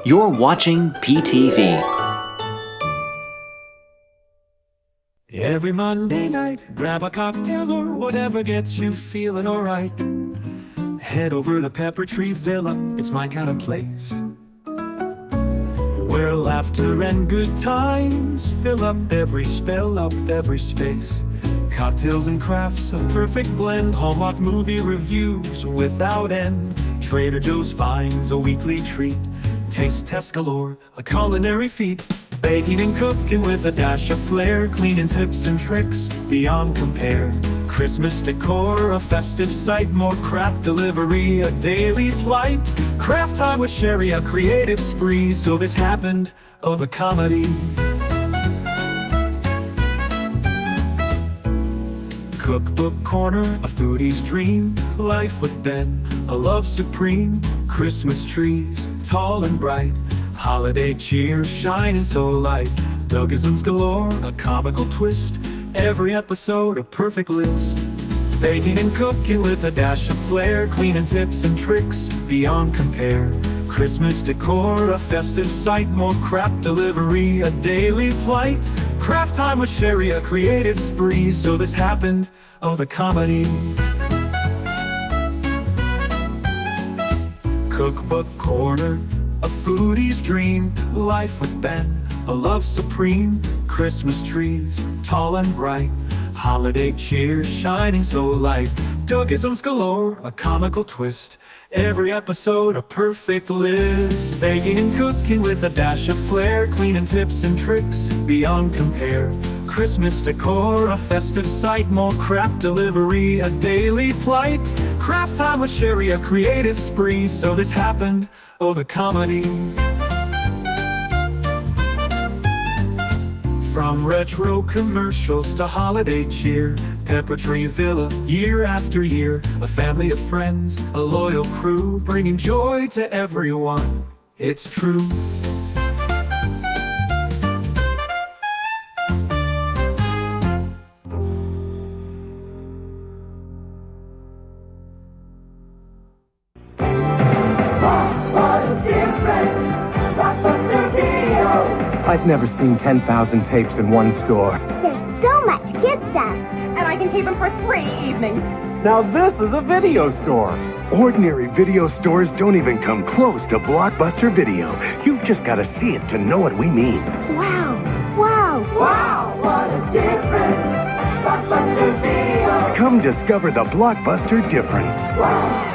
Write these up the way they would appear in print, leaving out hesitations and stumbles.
You're watching PTV. Every Monday night, grab a cocktail or whatever gets you feeling alright. Head over to Pepper Tree Villa, it's my kind of place, where laughter and good times fill up every spell, up every space. Cocktails and crafts, a perfect blend. Hallmark movie reviews without end. Trader Joe's finds a weekly treat. Taste test galore, a culinary feat. Baking and cooking with a dash of flair. Cleaning tips and tricks beyond compare. Christmas decor, a festive sight. More craft delivery, a daily flight. Craft time with Sherry, a creative spree. So this happened, oh the comedy. Cookbook corner, a foodie's dream. Life with Ben, a love supreme. Christmas trees, tall and bright. Holiday cheer, shining so light. Dougisms galore, a comical twist. Every episode, a perfect list. Baking and cooking with a dash of flair. Cleaning tips and tricks beyond compare. Christmas decor, a festive sight. More craft delivery, a daily flight. Craft time with Sherry, a creative spree. So this happened, oh the comedy. Cookbook corner, a foodie's dream. Life with Ben, a love supreme. Christmas trees, tall and bright. Holiday cheer, shining so light. Dougisms galore, a comical twist. Every episode, a perfect list. Baking and cooking with a dash of flair. Cleaning tips and tricks beyond compare. Christmas decor, a festive sight. More craft delivery, a daily flight. Craft time with Sherry, a creative spree. So this happened, oh the comedy. From retro commercials to holiday cheer. Pepper Tree Villa, year after year. A family of friends, a loyal crew, bringing joy to everyone, it's true. I've never seen 10,000 tapes in one store. There's so much kid stuff. And I can keep them for 3 evenings. Now this is a video store. Ordinary video stores don't even come close to Blockbuster Video. You've just got to see it to know what we mean. Wow. Wow. Wow, what a difference. Blockbuster Video. Come discover the Blockbuster difference. Wow.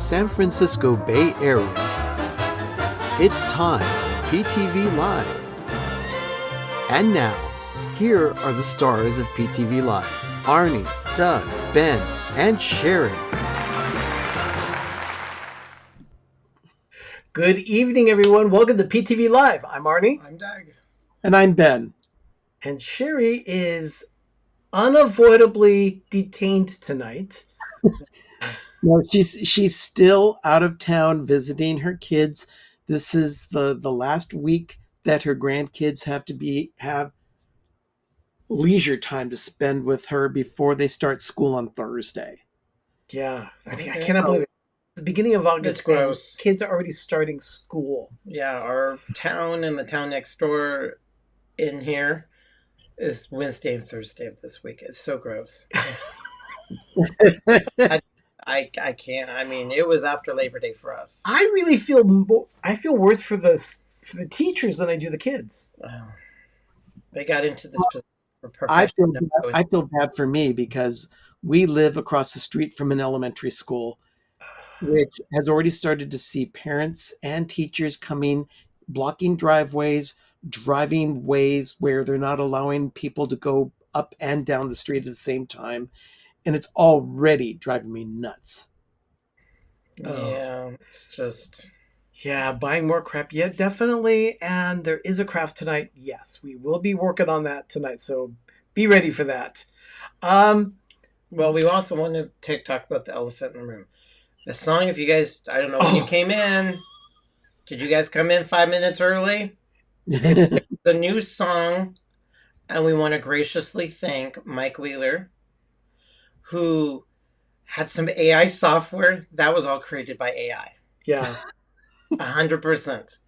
San Francisco Bay Area. It's time for PTV Live. And now, here are the stars of PTV Live: Arnie, Doug, Ben, and Sherry. Good evening, everyone. Welcome to PTV Live. I'm Arnie. I'm Doug. And I'm Ben. And Sherry is unavoidably detained tonight. No, she's still out of town visiting her kids. This is the last week that her grandkids have leisure time to spend with her before they start school on Thursday. Yeah, I cannot believe it. The beginning of August, It's gross. Kids are already starting school. Yeah, our town and the town next door in here is Wednesday and Thursday of this week. It's so gross. I can't. I mean, it was after Labor Day for us. I really feel worse for the teachers than I do the kids. Wow. They got into this position for I professional. feel bad for me because we live across the street from an elementary school, which has already started to see parents and teachers coming, blocking driveways, driving ways where they're not allowing people to go up and down the street at the same time. And it's already driving me nuts. Yeah, it's just... Yeah, buying more crap. Yeah, definitely. And there is a craft tonight. Yes, we will be working on that tonight. So be ready for that. Well, we also want to talk about the elephant in the room. The song, if you guys, I don't know when you came in. Did you guys come in 5 minutes early? It's a new song, and we want to graciously thank Mike Wheeler, who had some AI software. That was all created by AI. Yeah. 100%.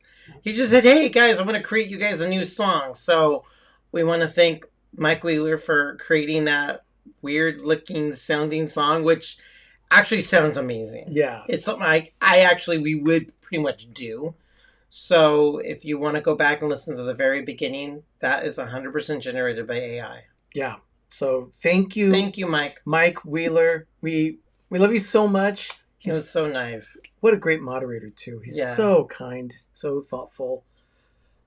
He just said, hey, guys, I'm going to create you guys a new song. So we want to thank Mike Wheeler for creating that weird-looking sounding song, which actually sounds amazing. Yeah. It's something we would pretty much do. So if you want to go back and listen to the very beginning, that is 100% generated by AI. Yeah. So thank you. Thank you, Mike. Mike Wheeler. We love you so much. He was so nice. What a great moderator, too. He's Yeah. so kind, so thoughtful.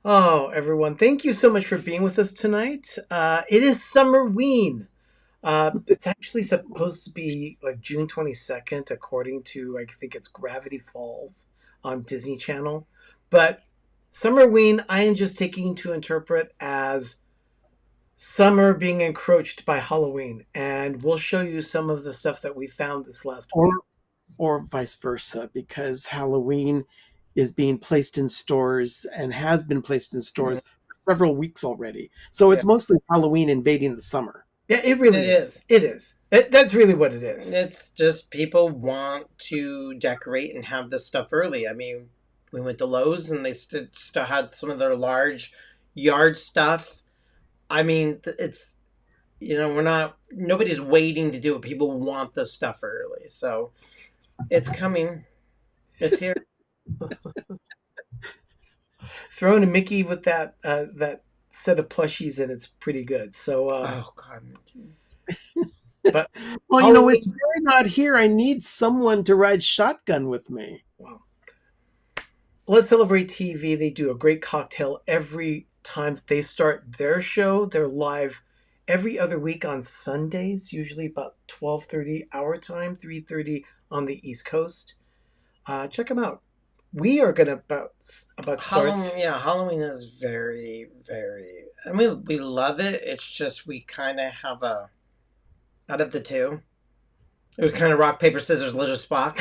Oh, everyone, thank you so much for being with us tonight. It is Summerween. It's actually supposed to be like June 22nd, according to, I think it's Gravity Falls on Disney Channel. But Summerween, I am just taking to interpret as summer being encroached by Halloween. And we'll show you some of the stuff that we found this last week. Or vice versa, because Halloween is being placed in stores and has been placed in stores for several weeks already. So it's mostly Halloween invading the summer. Yeah, it really is. It is. That's really what it is. It's just people want to decorate and have this stuff early. I mean, we went to Lowe's and they still had some of their large yard stuff. I mean, it's, nobody's waiting to do it. People want this stuff early. So it's coming. It's here. Throwing a Mickey with that set of plushies in, it's pretty good. So, oh God. But well, with Jerry not here, I need someone to ride shotgun with me. Wow. Let's Celebrate TV. They do a great cocktail every time they start their show. They're live every other week on Sundays, usually about 12:30 our time, 3:30 on the East Coast. Check them out. We are going to about start. Halloween is very, very... I mean, we love it. It's just we kind of have out of the two, it was kind of rock, paper, scissors, lizard, Spock.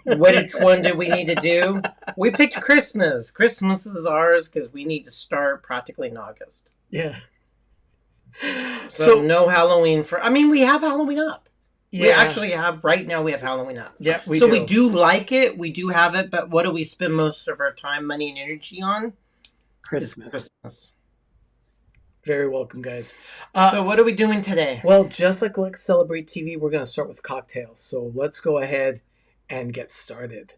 Which one do we need to do? We picked Christmas. Christmas is ours because we need to start practically in August. Yeah. So no Halloween we have Halloween up. Yeah. We actually have, right now we have Halloween up. Yeah, we do like it. We do have it, but what do we spend most of our time, money, and energy on? Christmas. Very welcome, guys. So what are we doing today? Well, just like Let's Celebrate TV, we're going to start with cocktails. So let's go ahead and get started.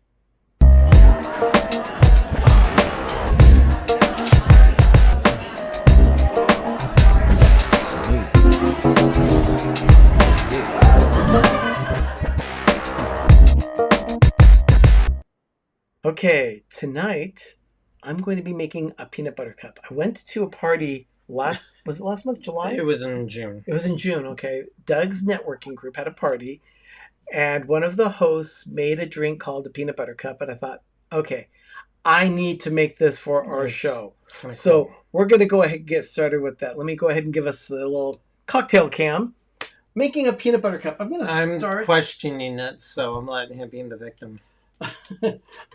Okay, tonight I'm going to be making a peanut butter cup. I went to a party was it last month, July? It was in June. It was in June, okay. Doug's networking group had a party, and one of the hosts made a drink called the peanut butter cup, and I thought, okay, I need to make this for our show. So we're going to go ahead and get started with that. Let me go ahead and give us the little cocktail cam. Making a peanut butter cup. I'm going to start. I'm questioning it, so I'm letting him be the victim.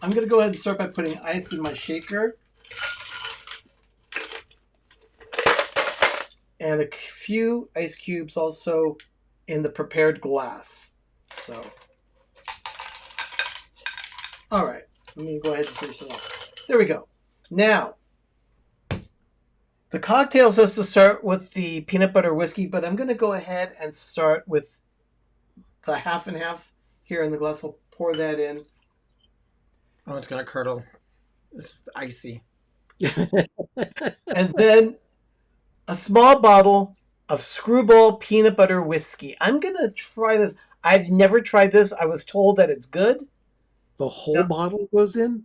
I'm going to go ahead and start by putting ice in my shaker. And a few ice cubes also in the prepared glass. So, all right. Let me go ahead and finish it off. There we go. Now, the cocktail says to start with the peanut butter whiskey, but I'm going to go ahead and start with the half and half here in the glass. I'll pour that in. Oh, it's going to curdle. It's icy. And then a small bottle of Screwball peanut butter whiskey. I'm going to try this. I've never tried this. I was told that it's good. The whole bottle goes in?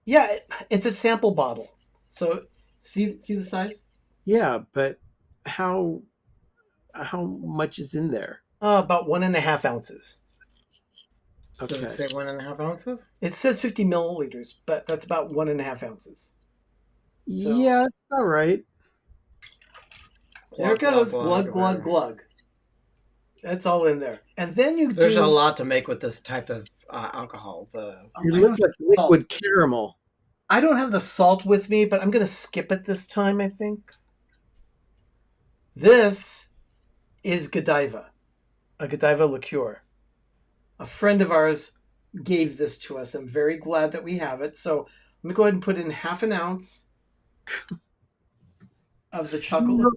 Yeah, it's a sample bottle. So see the size? Yeah, but how much is in there? About 1.5 ounces. Okay. Does it say 1.5 ounces? It says 50 milliliters, but that's about 1.5 ounces. So, yeah, that's all right. There it goes. Glug, glug, glug. That's all in there. And then There's a lot to make with this type of alcohol. It looks like liquid caramel. I don't have the salt with me, but I'm going to skip it this time, I think. This is Godiva, a Godiva liqueur. A friend of ours gave this to us. I'm very glad that we have it. So let me go ahead and put in 1/2 ounce of the chocolate.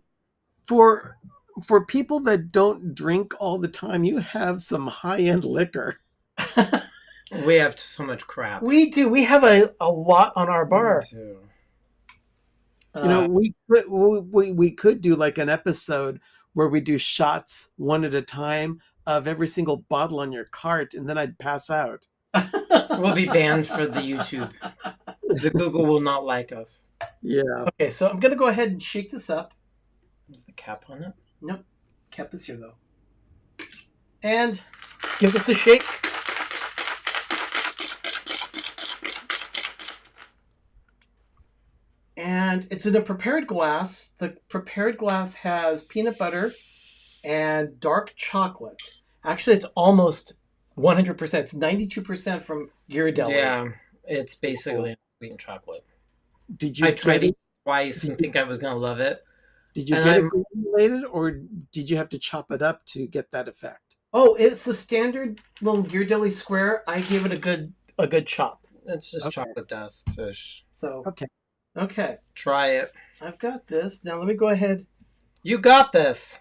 For people that don't drink all the time, you have some high-end liquor. We have so much crap. We do. We have a lot on our bar. You know, we could do like an episode where we do shots one at a time of every single bottle on your cart, and then I'd pass out. We'll be banned for the YouTube. The Google will not like us. Yeah. Okay, so I'm going to go ahead and shake this up. Is the cap on it? Nope. Cap is here, though. And give this a shake. And it's in a prepared glass. The prepared glass has peanut butter and dark chocolate. Actually, it's almost 100%. It's 92% from Ghirardelli. Yeah, it's basically sweetened chocolate. Did you? I tried it twice and think I was going to love it. Did you get it granulated, or did you have to chop it up to get that effect? Oh, it's the standard little Ghirardelli square. I gave it a good chop. It's just chocolate dust-ish. So okay. Try it. I've got this. Now let me go ahead. You got this.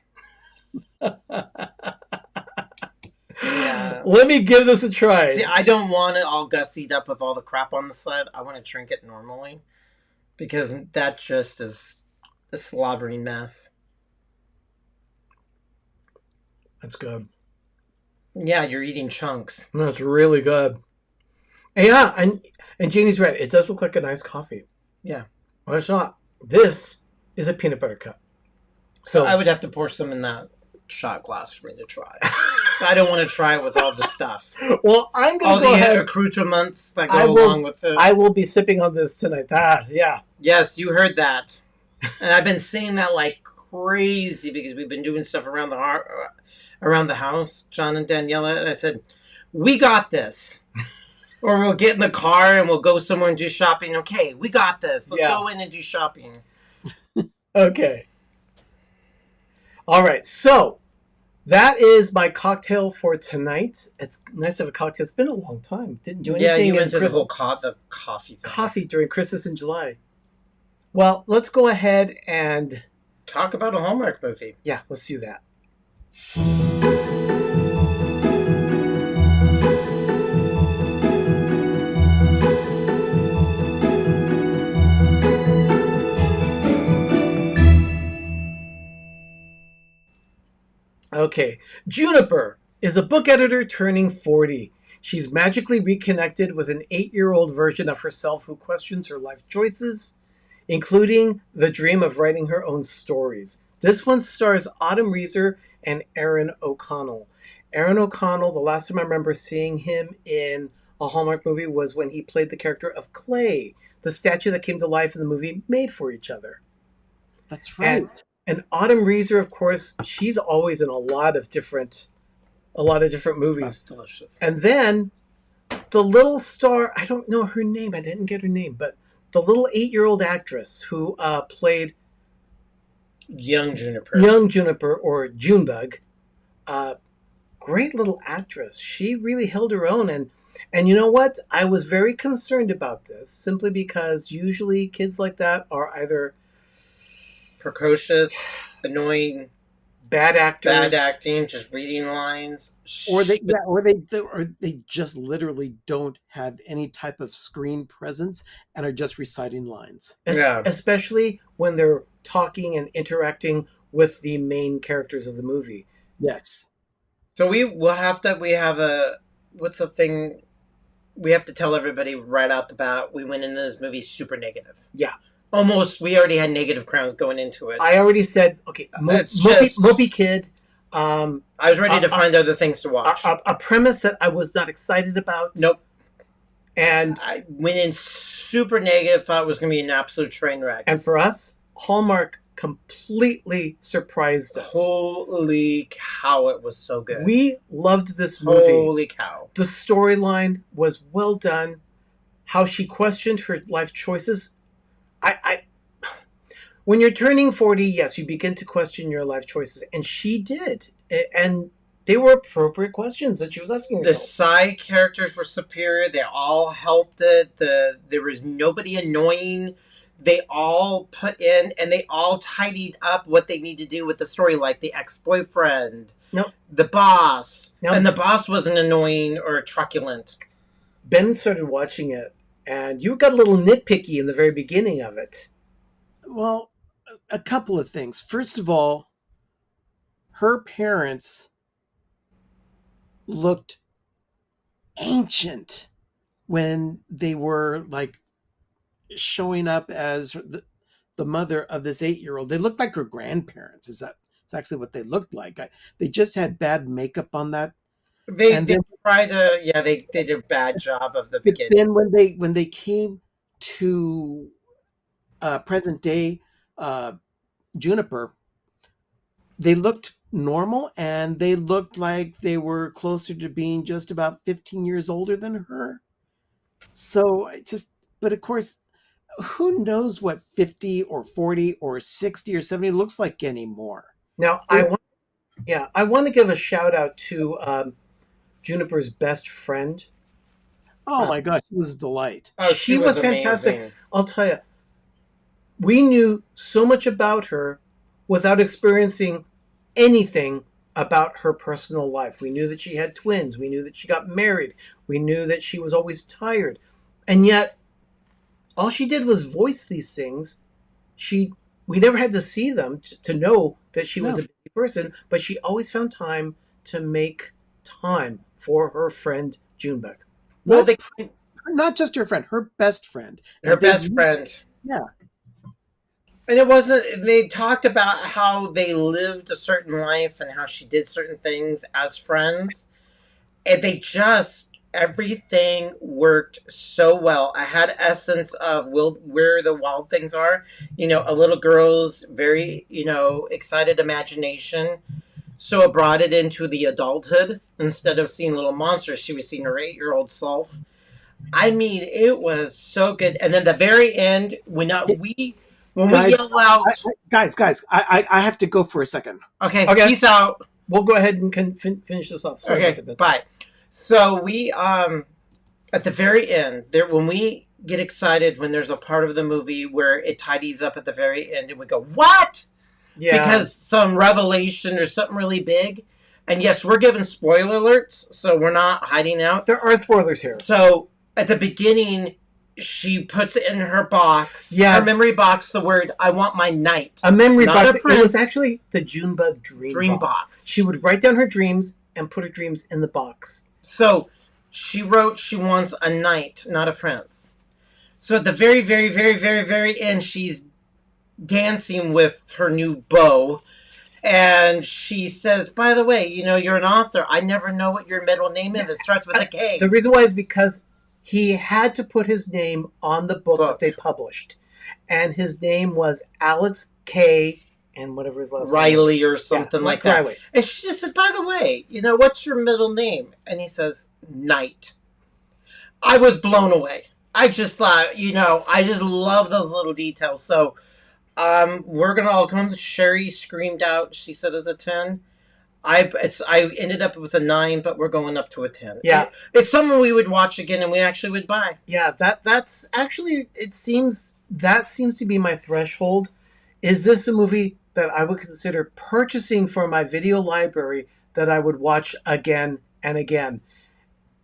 Yeah. Let me give this a try. See, I don't want it all gussied up with all the crap on the side. I want to drink it normally because that just is a slobbering mess. That's good. Yeah, you're eating chunks. That's really good. Yeah, and Janie's right. It does look like a nice coffee. Yeah. Well, it's not. This is a peanut butter cup. So I would have to pour some in that shot glass for me to try. I don't want to try it with all the stuff. Well, I'm going all to go ahead. All the accoutrements that go along with it. I will be sipping on this tonight. Yeah. Yes, you heard that. And I've been saying that like crazy because we've been doing stuff around the house, John and Daniela. And I said, we got this. Or we'll get in the car and we'll go somewhere and do shopping. Okay, we got this. Let's go in and do shopping. Okay. All right. So that is my cocktail for tonight. It's nice to have a cocktail. It's been a long time. Didn't do anything. Yeah, you went through the whole coffee thing. Coffee during Christmas in July. Well, let's go ahead and talk about a Hallmark movie. Yeah, let's do that. Okay, Juniper is a book editor turning 40. She's magically reconnected with an 8-year-old version of herself who questions her life choices, including the dream of writing her own stories. This one stars Autumn Reeser and Aaron O'Connell. Aaron O'Connell, the last time I remember seeing him in a Hallmark movie was when he played the character of Clay, the statue that came to life in the movie Made for Each Other. That's right. And Autumn Reeser, of course, she's always in a lot of different movies. That's delicious. And then the little star, I don't know her name, I didn't get her name, but the little 8-year-old actress who played Young Juniper or Junebug, great little actress. She really held her own. And you know what? I was very concerned about this simply because usually kids like that are either precocious, annoying, bad actors, bad acting, just reading lines, or they just literally don't have any type of screen presence and are just reciting lines. Especially when they're talking and interacting with the main characters of the movie. Yes. So we have to tell everybody right out the bat, we went into this movie super negative. Yeah. Almost, we already had negative crowns going into it. I already said, okay, Mopey Kid. I was ready to find other things to watch. A premise that I was not excited about. Nope. And I went in super negative, thought it was going to be an absolute train wreck. And for us, Hallmark completely surprised us. Holy cow, it was so good. We loved this movie. Holy cow. The storyline was well done. How she questioned her life choices. When you're turning 40, yes, you begin to question your life choices. And she did. And they were appropriate questions that she was asking herself. The side characters were superior. They all helped it. There was nobody annoying. They all put in and they all tidied up what they need to do with the story, like the ex-boyfriend, the boss. And the boss wasn't annoying or truculent. Ben started watching it, and you got a little nitpicky in the very beginning of it. Well, a couple of things. First of all, her parents looked ancient when they were like showing up as the mother of this 8-year-old. They looked like her grandparents. It's actually what they looked like. They just had bad makeup on that. They did a bad job of the beginning. Then when they came to present day Juniper, they looked normal and they looked like they were closer to being just about 15 years older than her. So but of course, who knows what 50 or 40 or 60 or 70 looks like anymore? Now, I want to give a shout out to Juniper's best friend. Oh my gosh, she was a delight. Oh, she was fantastic. Amazing. I'll tell you, we knew so much about her without experiencing anything about her personal life. We knew that she had twins. We knew that she got married. We knew that she was always tired. And yet, all she did was voice these things. We never had to see them to know that she was a busy person, but she always found time to make time for her friend Junebug. Well, not just her friend, her best friend. Her best friend. Yeah. And it wasn't, they talked about how they lived a certain life and how she did certain things as friends. And everything worked so well. I had essence of where the wild things are. A little girl's very, excited imagination. So it brought it into the adulthood. Instead of seeing little monsters, she was seeing her 8-year-old self. I mean, it was so good. And then the very end, when we yell out... Guys, I have to go for a second. Okay. Peace out. We'll go ahead and finish this off. Sorry okay, bye. So we, at the very end, when we get excited when there's a part of the movie where it tidies up at the very end and we go, what? Yeah. Because some revelation or something really big. And yes, we're giving spoiler alerts, so we're not hiding out. There are spoilers here. So at the beginning, she puts in her box, her memory box, the word, I want my knight. A memory box. It was actually the Junebug dream box. She would write down her dreams and put her dreams in the box. So she wrote she wants a knight, not a prince. So at the very, very, very, very, very end, she's dancing with her new beau. And she says, by the way, you're an author. I never know what your middle name is. It starts with a K. The reason why is because he had to put his name on the book that they published. And his name was Alex K. and whatever his last Riley name or something like that. Riley. And she just said, by the way, what's your middle name? And he says, Knight. I was blown away. I just thought, I just love those little details. So we're going to all come. Sherry screamed out. She said it's a 10. I ended up with a 9, but we're going up to a 10. Yeah. It's something we would watch again and we actually would buy. Yeah, that's actually, that seems to be my threshold. Is this a movie that I would consider purchasing for my video library that I would watch again and again?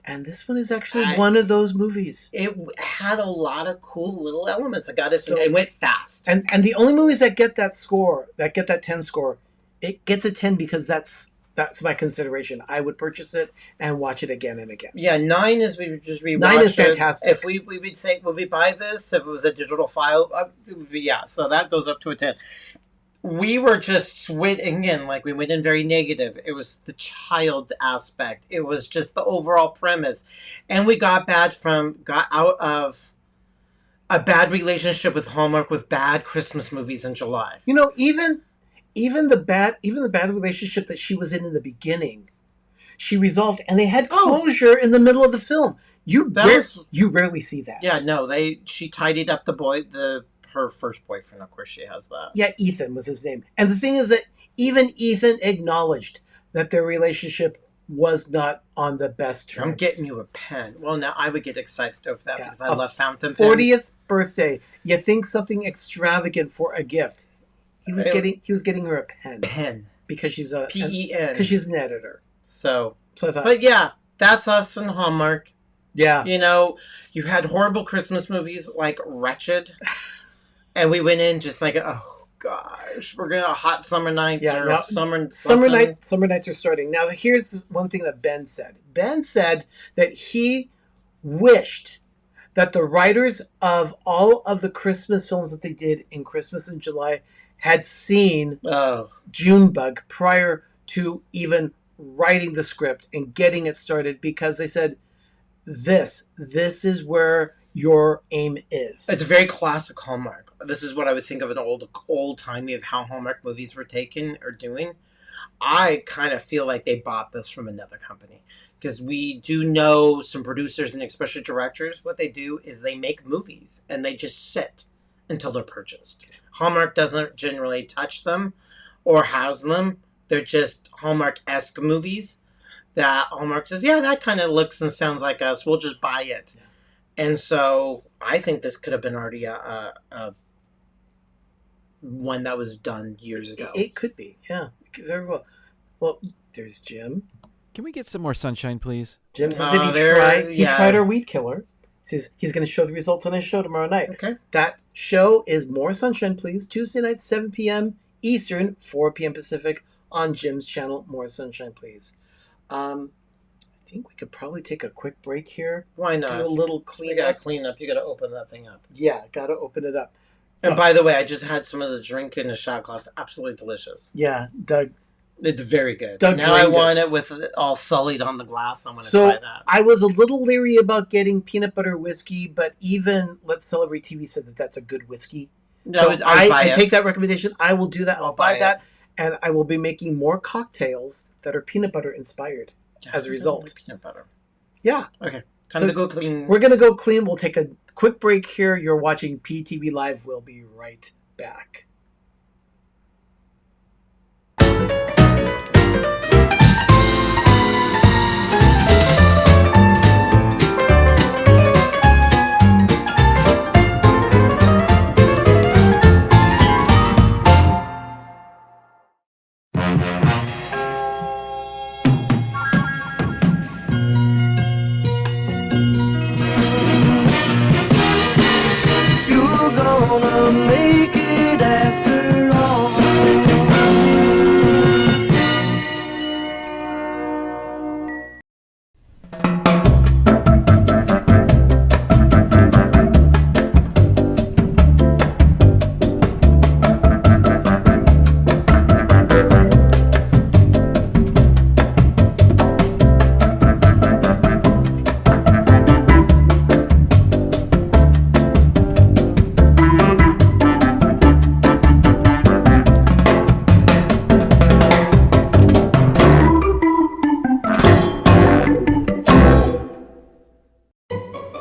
And this one is actually one of those movies. It had a lot of cool little elements. It went fast. And the only movies that get that score, that get that 10 score, it gets a 10 because that's my consideration. I would purchase it and watch it again and again. Yeah, 9 is we would just rewatch 9 is fantastic. If we would say, would we buy this? If it was a digital file, it would be, yeah. So that goes up to a 10. We were just we went in very negative. It was the child aspect. It was just the overall premise. And we got out of a bad relationship with Hallmark with bad Christmas movies in July. Even the bad relationship that she was in the beginning, she resolved, and they had closure in the middle of the film. You rarely see that. Yeah, no, she tidied up her first boyfriend. Of course, she has that. Yeah, Ethan was his name. And the thing is that even Ethan acknowledged that their relationship was not on the best terms. I'm getting you a pen. Well, now I would get excited over that because I love fountain pens. 40th birthday. You think something extravagant for a gift. He was getting her a pen. Pen. Because she's PEN. Because she's an editor. So I thought. But yeah, that's us from Hallmark. Yeah. You had horrible Christmas movies like Wretched. And we went in just like, oh gosh, we're gonna hot summer nights summer nights are starting. Now here's one thing that Ben said. Ben said that he wished that the writers of all of the Christmas films that they did in Christmas in July had seen Junebug prior to even writing the script and getting it started, because they said this is where your aim is. It's a very classic Hallmark. This is what I would think of an old timey of how Hallmark movies were taken or doing. I kind of feel like they bought this from another company, because we do know some producers and especially directors. What they do is they make movies and they just sit until they're purchased. Hallmark doesn't generally touch them or house them. They're just Hallmark-esque movies that Hallmark says, yeah, that kind of looks and sounds like us. We'll just buy it. Yeah. And so I think this could have been already a one that was done years ago. It could be, yeah, very well. Well, there's Jim. Can we get some more sunshine, please? Jim says that he tried our weed killer. Says he's going to show the results on his show tomorrow night. Okay. That show is More Sunshine, Please, Tuesday night, 7 p.m. Eastern, 4 p.m. Pacific, on Jim's channel, More Sunshine, Please. I think we could probably take a quick break here. Why not? Do a little cleanup. You got to clean up. You got to open that thing up. Yeah, got to open it up. And by the way, I just had some of the drink in a shot glass. Absolutely delicious. Yeah, Doug. It's very good. Doug now I want it with it all sullied on the glass. I'm going to try that. I was a little leery about getting peanut butter whiskey, but even Let's Celebrate TV said that that's a good whiskey. So I take that recommendation. I will do that. I'll buy that. And I will be making more cocktails that are peanut butter inspired as a result. Like peanut butter. Yeah. Okay. Time to go clean. We're going to go clean. We'll take a quick break here. You're watching PTV Live. We'll be right back.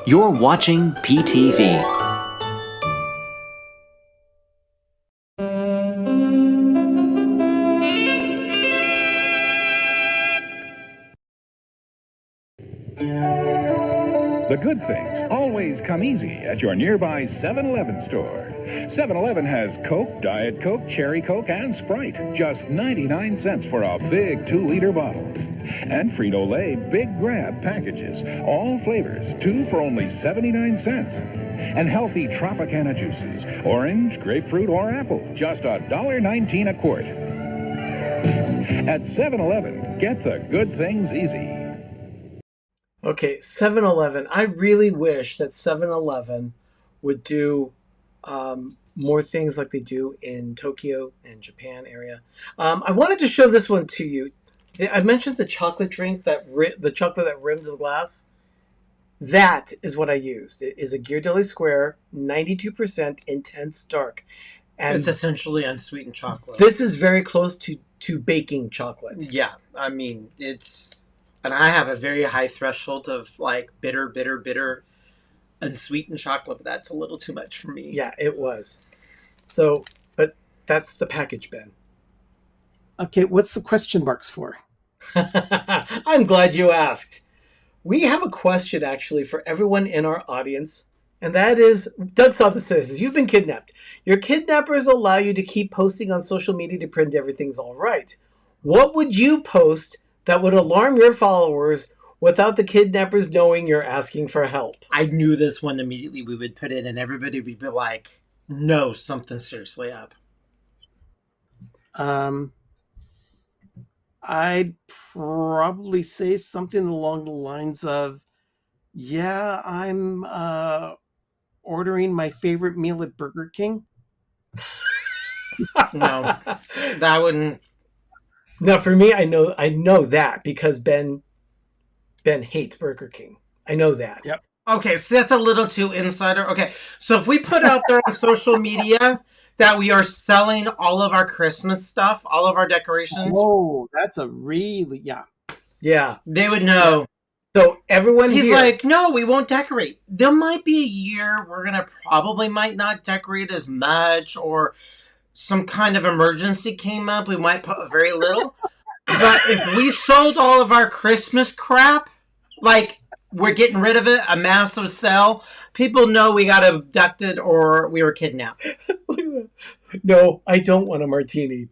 You're watching PTV. The good things always come easy at your nearby 7-Eleven store. 7-Eleven has Coke, Diet Coke, Cherry Coke, and Sprite. Just 99 cents for a big 2-liter bottle. And Frito-Lay Big Grab packages. All flavors, 2 for only 79 cents. And healthy Tropicana juices. Orange, grapefruit, or apple. Just $1.19 a quart. At 7-Eleven, get the good things easy. Okay, 7-Eleven. I really wish that 7-Eleven would do more things like they do in Tokyo and Japan area. I wanted to show this one to you. I mentioned the chocolate drink, the chocolate that rims the glass. That is what I used. It is a Ghirardelli Square, 92% intense dark. And It's essentially unsweetened chocolate. this is very close to baking chocolate. Yeah, I mean, and I have a very high threshold of like bitter, unsweetened chocolate, but that's a little too much for me. Yeah, it was. So, but that's the package, Ben. Okay, what's the question marks for? I'm glad you asked. We have a question actually for everyone in our audience, and that is, Doug saw this says, you've been kidnapped. Your kidnappers allow you to keep posting on social media to pretend everything's all right. What would you post that would alarm your followers without the kidnappers knowing you're asking for help? I knew this one immediately. We would put it, and everybody would be like, "No, something's seriously up." I'd probably say something along the lines of, yeah, I'm ordering my favorite meal at Burger King. No, that wouldn't. Now, for me, I know that because Ben hates Burger King. I know that. Yep. Okay, so that's a little too insider. Okay, so if we put out there on social media that we are selling all of our Christmas stuff, all of our decorations, Oh, that's a really, Yeah. they would know. So everyone He's here, like, no, we won't decorate. There might be a year we're gonna probably might not decorate as much, or some kind of emergency came up, we might put very little. But if we sold all of our Christmas crap, like we're getting rid of it, a massive sale, people know we got abducted or we were kidnapped. no, I don't want a martini.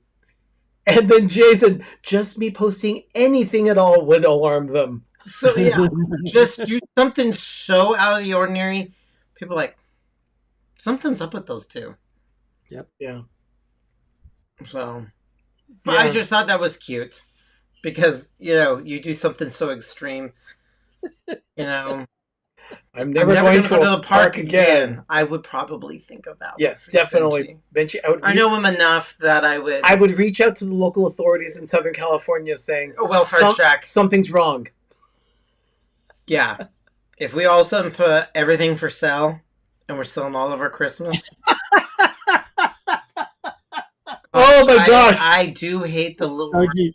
And then Jason, just me posting anything at all would alarm them. So yeah, just do something so out of the ordinary. People are like, something's up with those two. Yep. Yeah. So, but I Yeah. just thought that was cute because, you do something so extreme. I'm never going to go a park again. I would probably think of that. Yes, one. definitely. Benji, I know him enough that I would. I would reach out to the local authorities in Southern California saying, A welfare check. Something's wrong. Yeah. If we all of a sudden put everything for sale and we're selling all of our Christmas. Oh my gosh. I do hate the little. Dougie.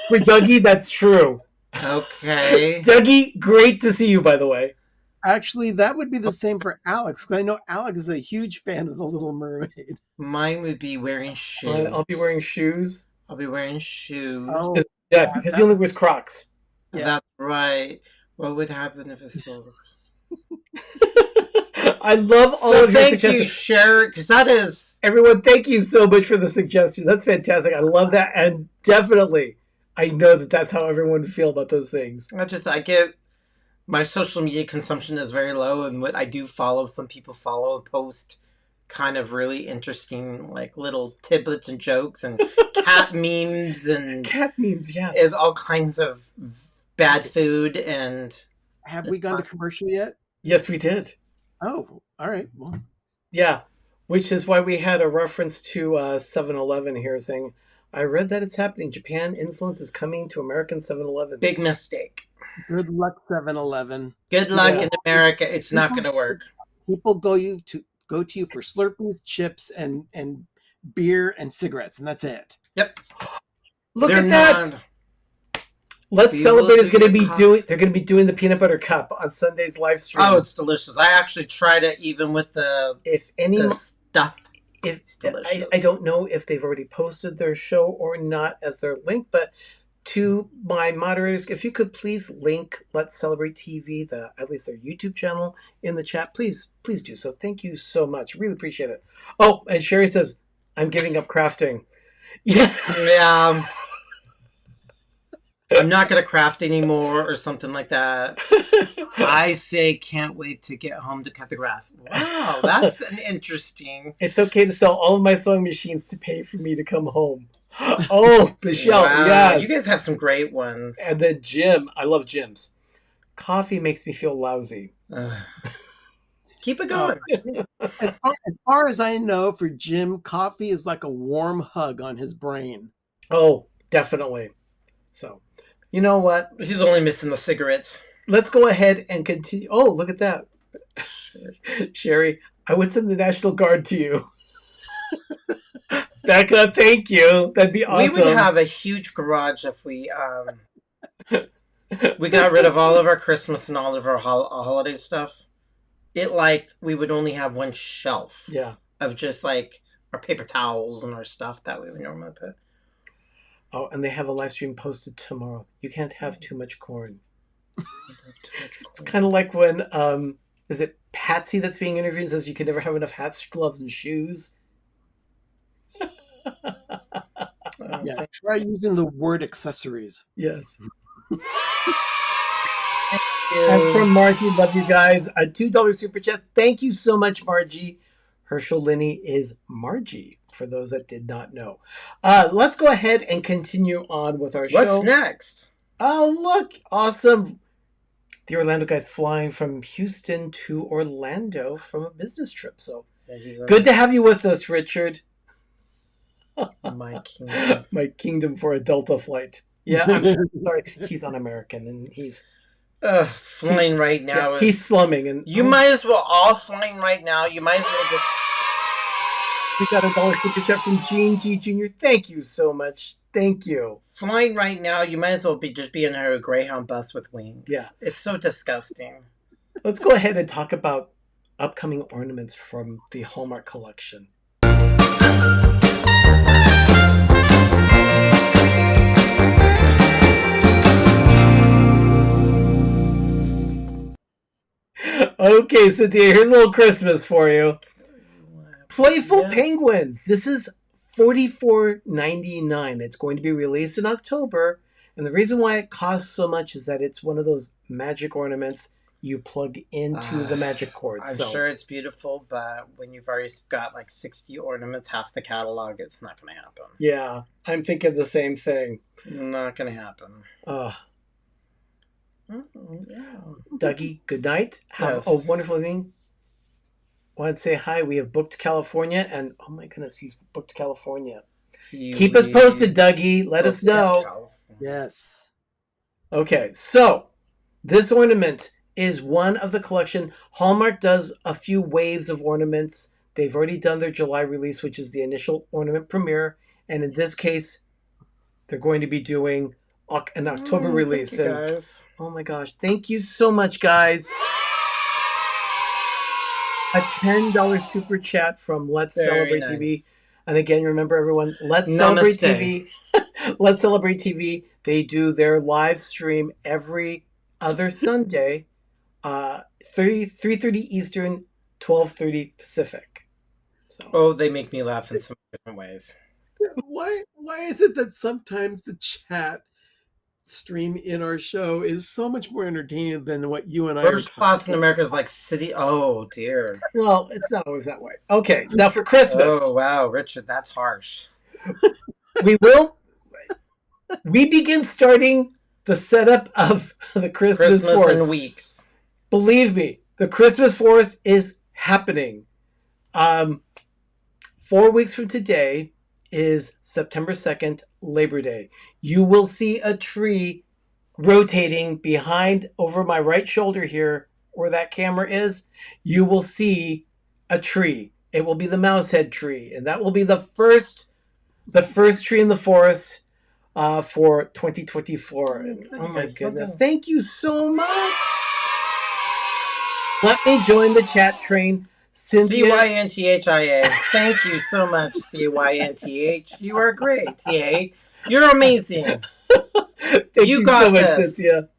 Wait, Dougie, that's true. Okay. Dougie, great to see you, by the way. Actually, that would be the same for Alex, because I know Alex is a huge fan of The Little Mermaid. Mine would be wearing shoes. I'll be wearing shoes. I'll be wearing shoes. Oh, Yeah, because he only wears Crocs. Yeah. That's right. What would happen if it's silver? I love all So of your thank you, suggestions. share, because that is. Everyone, thank you so much for the suggestions. That's fantastic. I love that. And definitely, I know that that's how everyone would feel about those things. I get my social media consumption is very low, and what I do follow, some people follow and post kind of really interesting, like little tidbits and jokes and cat memes and Cat memes, yes. is all kinds of bad food and. Have we gone to commercial yet? Yes, we did. Oh, all right. Well, Yeah, which is why we had a reference to 7-Eleven here saying, I read that it's happening. Japan influence is coming to American 7-Elevens. Big mistake. good luck, 7-Eleven. Good luck Yeah. in America. It's not going to work. People go to you for Slurpees, chips, and beer and cigarettes, and that's it. Yep. Look They're at that! not- Let's We Celebrate will is going to do be the doing. They're going to be doing the peanut butter cup on Sunday's live stream. Oh, it's delicious. I actually tried it even with the stuff. If delicious. I don't know if they've already posted their show or not as their link, but to my moderators, if you could please link Let's Celebrate TV, at least their YouTube channel, in the chat, please do so. Thank you so much. Really appreciate it. Oh, and Sherry says, I'm giving up crafting. Yeah. Yeah. I'm not going to craft anymore or something like that. I say can't wait to get home to cut the grass. Wow, that's an interesting... It's okay to sell all of my sewing machines to pay for me to come home. Oh, Michelle, wow. yes. You guys have some great ones. And then Jim. I love Jim's. Coffee makes me feel lousy. Keep it going. As far as I know, for Jim, coffee is like a warm hug on his brain. Oh, definitely. So, you know what? He's only missing the cigarettes. Let's go ahead and continue. Oh, look at that. Sherry, I would send the National Guard to you. Becca, thank you. That'd be awesome. We would have a huge garage if we we got rid of all of our Christmas and all of our holiday stuff. We would only have one shelf. Yeah. Of just like our paper towels and our stuff that we would normally put. Oh, and they have a live stream posted tomorrow. You can't have too much corn. It's kind of like when, is it Patsy that's being interviewed and says you can never have enough hats, gloves, and shoes? Yeah, try using the word accessories. Yes. And from Margie, love you guys. A $2 super chat. Thank you so much, Margie. Herschel Linney is Margie, for those that did not know. Let's go ahead and continue on with our show. What's next? Oh, look. Awesome. The Orlando guy's flying from Houston to Orlando from a business trip. So good to have you with us, Richard. My kingdom. My kingdom for a Delta flight. Yeah, I'm sorry. He's un-American and he's... flying right now. Yeah, he's slumming. And you might as well all flying right now. You might as well just... We got $1 super chat from Gene G. Jr. Thank you so much. Thank you. Flying right now, you might as well just be in a Greyhound bus with wings. Yeah. It's so disgusting. Let's go ahead and talk about upcoming ornaments from the Hallmark collection. Okay, Cynthia, here's a little Christmas for you. Playful Penguins. This is $44.99. It's going to be released in October. And the reason why it costs so much is that it's one of those magic ornaments you plug into the magic cord. I'm sure it's beautiful, but when you've already got like 60 ornaments, half the catalog, it's not going to happen. Yeah, I'm thinking the same thing. Not going to happen. Dougie, good night. Have a wonderful evening. Want to say hi. We have booked California, and oh my goodness, he's booked California. Keep us posted, Dougie. Let us know. Yes. Okay, so this ornament is one of the collection. Hallmark does a few waves of ornaments. They've already done their July release, which is the initial ornament premiere, and in this case, they're going to be doing an October release. Thank you guys. Oh my gosh. Thank you so much, guys. A $10 super chat from Let's Celebrate TV. And again, remember everyone, Let's Celebrate TV. Let's Celebrate TV. They do their live stream every other Sunday, 3:30 Eastern, 12:30 Pacific. So. They make me laugh in so many different ways. Why is it that sometimes the chat stream in our show is so much more entertaining than what you and I First class in America is like city. Oh dear. Well, it's not always that way. Okay, now for Christmas. Oh wow, Richard, that's harsh. We begin starting the setup of the Christmas forest in weeks. Believe me, the Christmas forest is happening. 4 weeks from today is September 2nd, Labor Day. You will see a tree rotating behind over my right shoulder here where that camera is. You will see a tree. It will be the mouse head tree, and that will be the first tree in the forest. for 2024. Oh my goodness. Thank you so much. Let me join the chat train. Cynthia. CYNTHIA. Thank you so much, CYNTH. You are great, TA. You're amazing. Thank you got so much, this. Cynthia.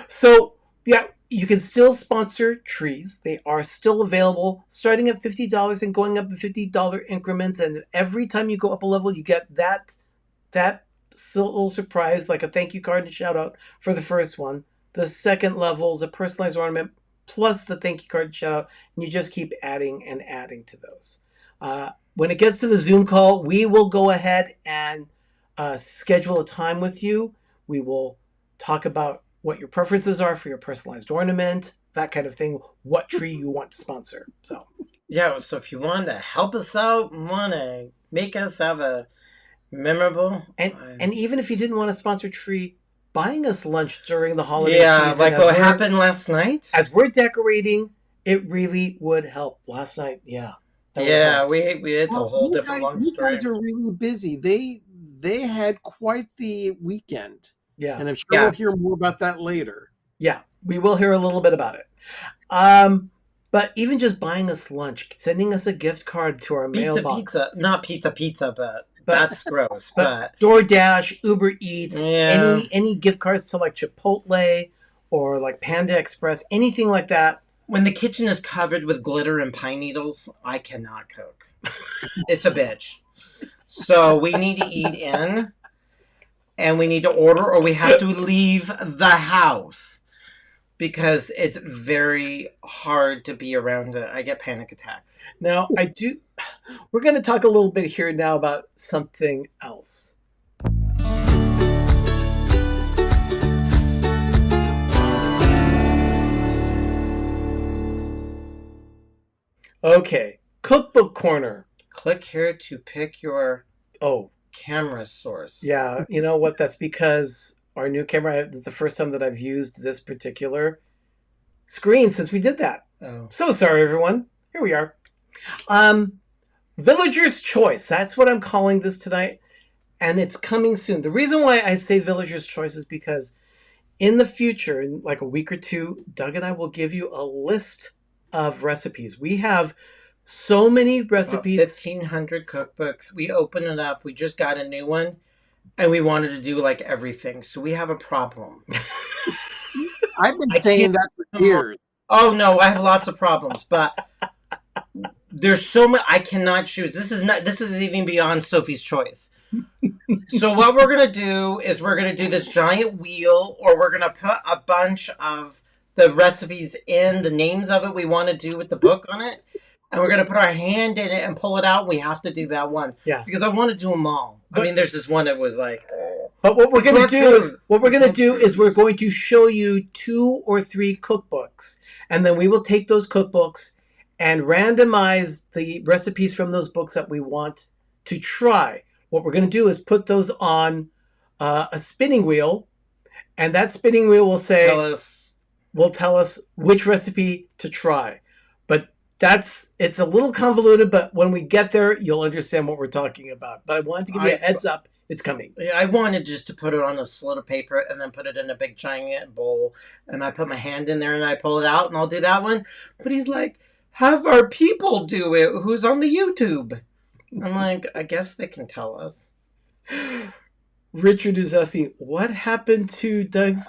So, yeah, you can still sponsor trees. They are still available, starting at $50 and going up in $50 increments. And every time you go up a level, you get that little surprise, like a thank you card and shout out for the first one. The second level is a personalized ornament plus the thank you card and shout out. And you just keep adding and adding to those. When it gets to the Zoom call, we will go ahead and schedule a time with you. We will talk about what your preferences are for your personalized ornament, that kind of thing, what tree you want to sponsor. So if you want to help us out, want to make us have a memorable... And even if you didn't want to sponsor a tree, buying us lunch during the holiday season... Yeah, like what happened last night? As we're decorating, it really would help. Last night, yeah. We it's a whole different long story. You guys are really busy. They had quite the weekend. Yeah. And I'm sure we'll hear more about that later. Yeah, we will hear a little bit about it. But even just buying us lunch, sending us a gift card to our mailbox. Not pizza, but that's gross. But DoorDash, Uber Eats, any gift cards to like Chipotle or like Panda Express, anything like that. When the kitchen is covered with glitter and pine needles, I cannot cook. It's a bitch. So we need to eat in. And we need to order, or we have to leave the house because it's very hard to be around it. I get panic attacks. Now, we're going to talk a little bit here now about something else. Okay, cookbook corner. Click here to pick your... camera source. Yeah, you know what? That's because our new camera, it's the first time that I've used this particular screen since we did that. Oh. So sorry, everyone. Here we are. Villager's Choice. That's what I'm calling this tonight. And it's coming soon. The reason why I say Villager's Choice is because in the future, in like a week or two, Doug and I will give you a list of recipes. We have so many recipes. 1,500 cookbooks. We opened it up. We just got a new one. And we wanted to do like everything. So we have a problem. I've been saying that for years. Oh, no. I have lots of problems. But there's so many. I cannot choose. This is even beyond Sophie's choice. So what we're going to do is we're going to do this giant wheel. Or we're going to put a bunch of the recipes in. The names of it we want to do with the book on it. And we're going to put our hand in it and pull it out. We have to do that one. Yeah. Because I want to do them all. I mean, there's this one that was like... But what we're going to do is we're going to show you 2 or 3 cookbooks. And then we will take those cookbooks and randomize the recipes from those books that we want to try. What we're going to do is put those on a spinning wheel. And that spinning wheel will tell us which recipe to try. But it's a little convoluted, but when we get there, you'll understand what we're talking about. But I wanted to give you a heads up. It's coming. I wanted just to put it on a slit of paper and then put it in a big giant bowl. And I put my hand in there and I pull it out and I'll do that one. But he's like, have our people do it who's on the YouTube. I'm like, I guess they can tell us. Richard is asking, what happened to Doug's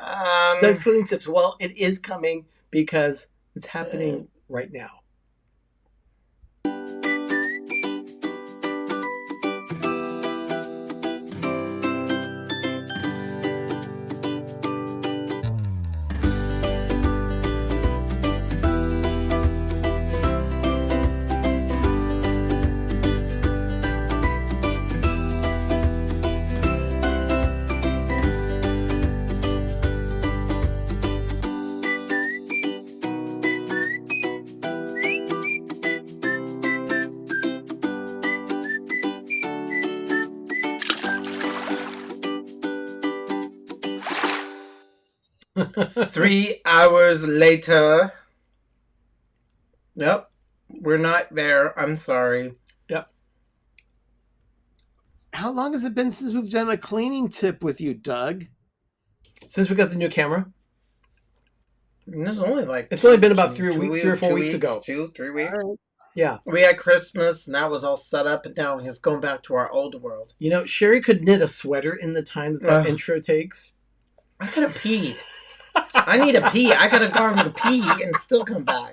Cleaning Tips? Well, it is coming because it's happening right now. Three hours later. Nope. We're not there. I'm sorry. Yep. How long has it been since we've done a cleaning tip with you, Doug? Since we got the new camera. This is only like It's only been about 3 or 4 weeks ago. 2-3 weeks. All right. Yeah. We had Christmas, and that was all set up, and now he's going back to our old world. You know, Sherry could knit a sweater in the time that intro takes. I gotta pee. I need a pee. I gotta go to pee and still come back.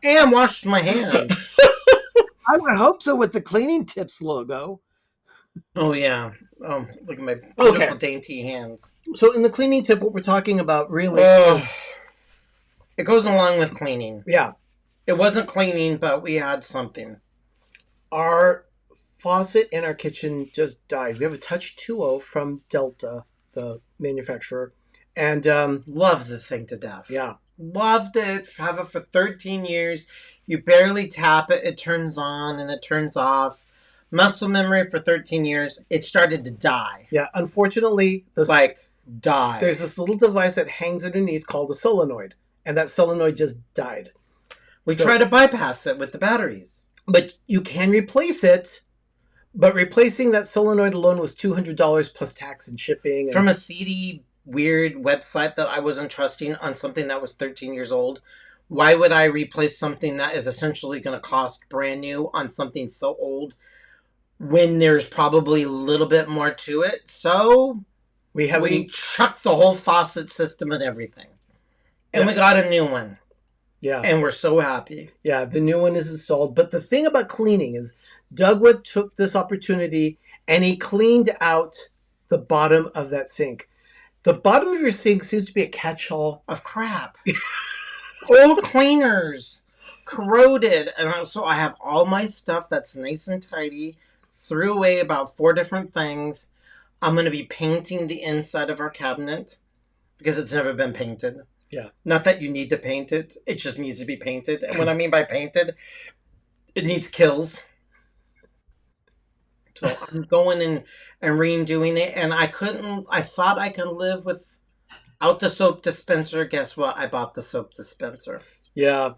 And wash my hands. I would hope so with the cleaning tips logo. Oh, yeah. Look at my beautiful, dainty hands. So in the cleaning tip, what we're talking about really is... It goes along with cleaning. Yeah. It wasn't cleaning, but we had something. Our faucet in our kitchen just died. We have a Touch 2.0 from Delta, the manufacturer. And love the thing to death. Yeah. Loved it. Have it for 13 years. You barely tap it. It turns on and it turns off. Muscle memory for 13 years. It started to die. Yeah. Unfortunately, die. There's this little device that hangs underneath called a solenoid. And that solenoid just died. We tried to bypass it with the batteries. But you can replace it. But replacing that solenoid alone was $200 plus tax and shipping. From a seedy, weird website that I wasn't trusting on something that was 13 years old. Why would I replace something that is essentially going to cost brand new on something so old when there's probably a little bit more to it? So we chucked the whole faucet system and everything. And we got a new one. Yeah. And we're so happy. Yeah, the new one is installed. But the thing about cleaning is Dougwood took this opportunity and he cleaned out the bottom of that sink. The bottom of your sink seems to be a catch-all of crap. Old cleaners. Corroded. And so I have all my stuff that's nice and tidy. Threw away about 4 different things. I'm going to be painting the inside of our cabinet because it's never been painted. Yeah. Not that you need to paint it. It just needs to be painted. And what I mean by painted, it needs kills. So I'm going in and redoing it. And I thought I could live without the soap dispenser. Guess what? I bought the soap dispenser. Yeah.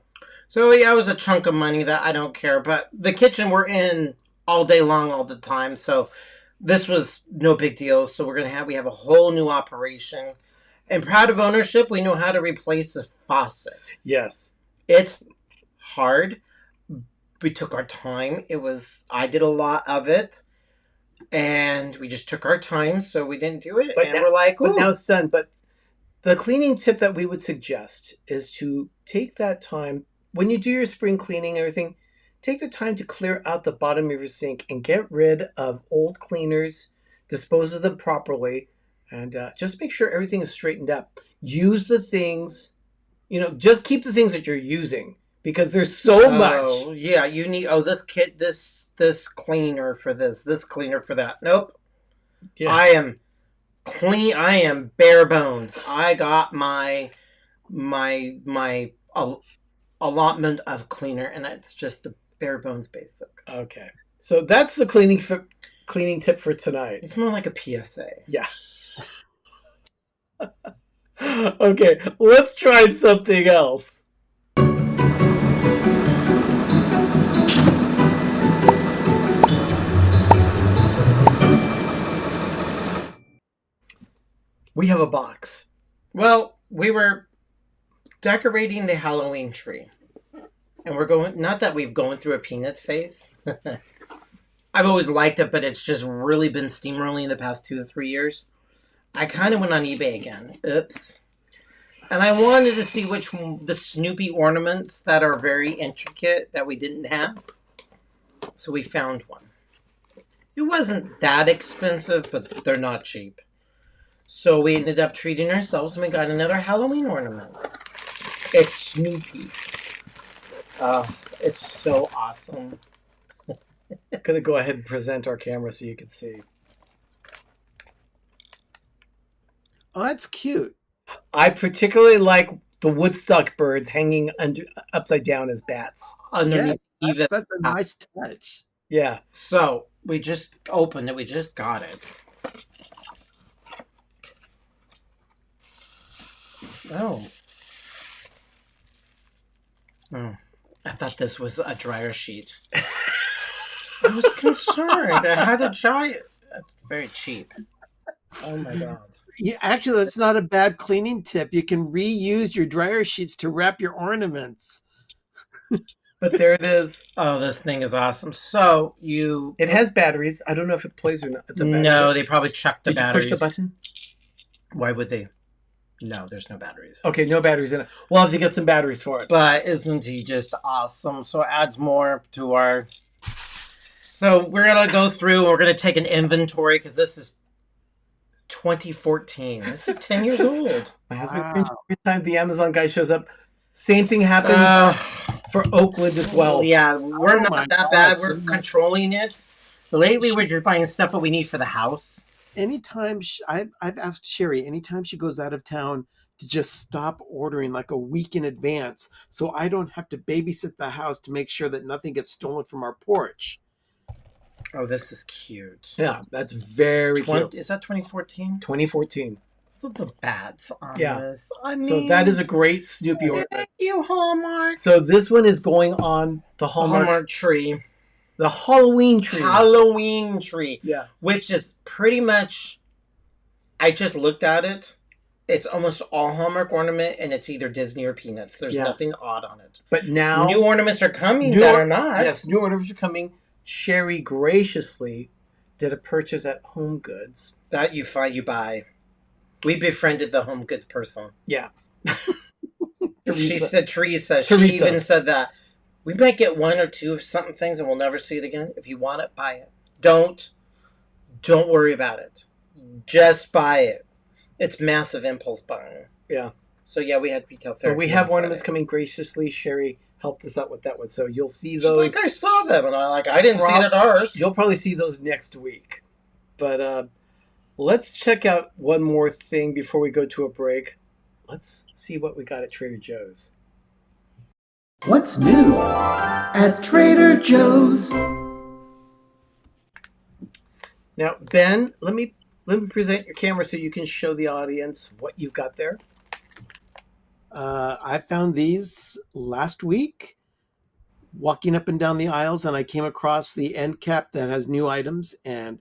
So yeah, it was a chunk of money that I don't care. But the kitchen we're in all day long, all the time. So this was no big deal. So we have a whole new operation. And proud of ownership, we know how to replace a faucet. Yes. It's hard. We took our time. I did a lot of it. And we just took our time, so we didn't do it. We're like, ooh. But now it's done. But the cleaning tip that we would suggest is to take that time. When you do your spring cleaning and everything, take the time to clear out the bottom of your sink and get rid of old cleaners, dispose of them properly. And just make sure everything is straightened up. Use the things, just keep the things that you're using because there's so much. Yeah, you need, this cleaner for this cleaner for that. Nope. Yeah. I am clean. I am bare bones. I got my allotment of cleaner and it's just the bare bones basic. Okay. So that's the cleaning tip for tonight. It's more like a PSA. Yeah. Okay, let's try something else. We have a box. Well, we were decorating the Halloween tree. And not that we've gone through a peanuts phase. I've always liked it, but it's just really been steamrolling the past 2 to 3 years. I kind of went on eBay again. Oops. And I wanted to see the Snoopy ornaments that are very intricate that we didn't have. So we found one. It wasn't that expensive, but they're not cheap. So we ended up treating ourselves and we got another Halloween ornament. It's Snoopy. It's so awesome. I'm going to go ahead and present our camera so you can see. Oh, that's cute. I particularly like the Woodstock birds hanging upside down as bats. Underneath that's a nice touch. Yeah. So we just opened it. We just got it. Oh. I thought this was a dryer sheet. I was concerned. I had a giant. That's very cheap. Oh my god. Yeah, actually, that's not a bad cleaning tip. You can reuse your dryer sheets to wrap your ornaments. But there it is. Oh, this thing is awesome. So you. It has batteries. I don't know if it plays or not. The No, they probably chucked the Did batteries. you push the button? Why would they? No, there's no batteries. Okay, no batteries in it. We'll have to get some batteries for it. But isn't he just awesome? So it adds more to our. So we're gonna go through. We're gonna take an inventory because this is 2014. This is 10 years old. Every time the Amazon guy shows up, same thing happens for Oakland as well. Yeah, we're not that bad. We're controlling it. Lately, we're just buying stuff that we need for the house. Anytime I've asked Sherry, anytime she goes out of town, to just stop ordering like a week in advance, so I don't have to babysit the house to make sure that nothing gets stolen from our porch. Oh, this is cute. Yeah, that's very cute. Is that 2014? 2014. Look at the bats on Yeah. this. I mean, So that is a great Snoopy ornament. thank you, Hallmark. So this one is going on the Hallmark tree. the Halloween tree. Halloween tree. Yeah. Which is pretty much, I just looked at it. It's almost all Hallmark ornament, and it's either Disney or Peanuts. There's nothing odd on it. But now New ornaments are coming that are not. Yes, new ornaments are coming. Sherry graciously did a purchase at Home Goods. That you find, you buy. We befriended the home goods person. Yeah. Teresa. She even said that. We might get one or two of something things and we'll never see it again. If you want it, buy it. Don't worry about it. Just buy it. It's massive impulse buying. Yeah. So yeah, we had retail therapy. But we have ornaments coming graciously. Sherry helped us out with that one. So you'll see those. She's like, I saw them and I didn't see it at ours. You'll probably see those next week. But let's check out one more thing before we go to a break. Let's see what we got at Trader Joe's. What's new at Trader Joe's? Now, Ben, let me present your camera so you can show the audience what you've got there. I found these last week, walking up and down the aisles, and I came across the end cap that has new items. And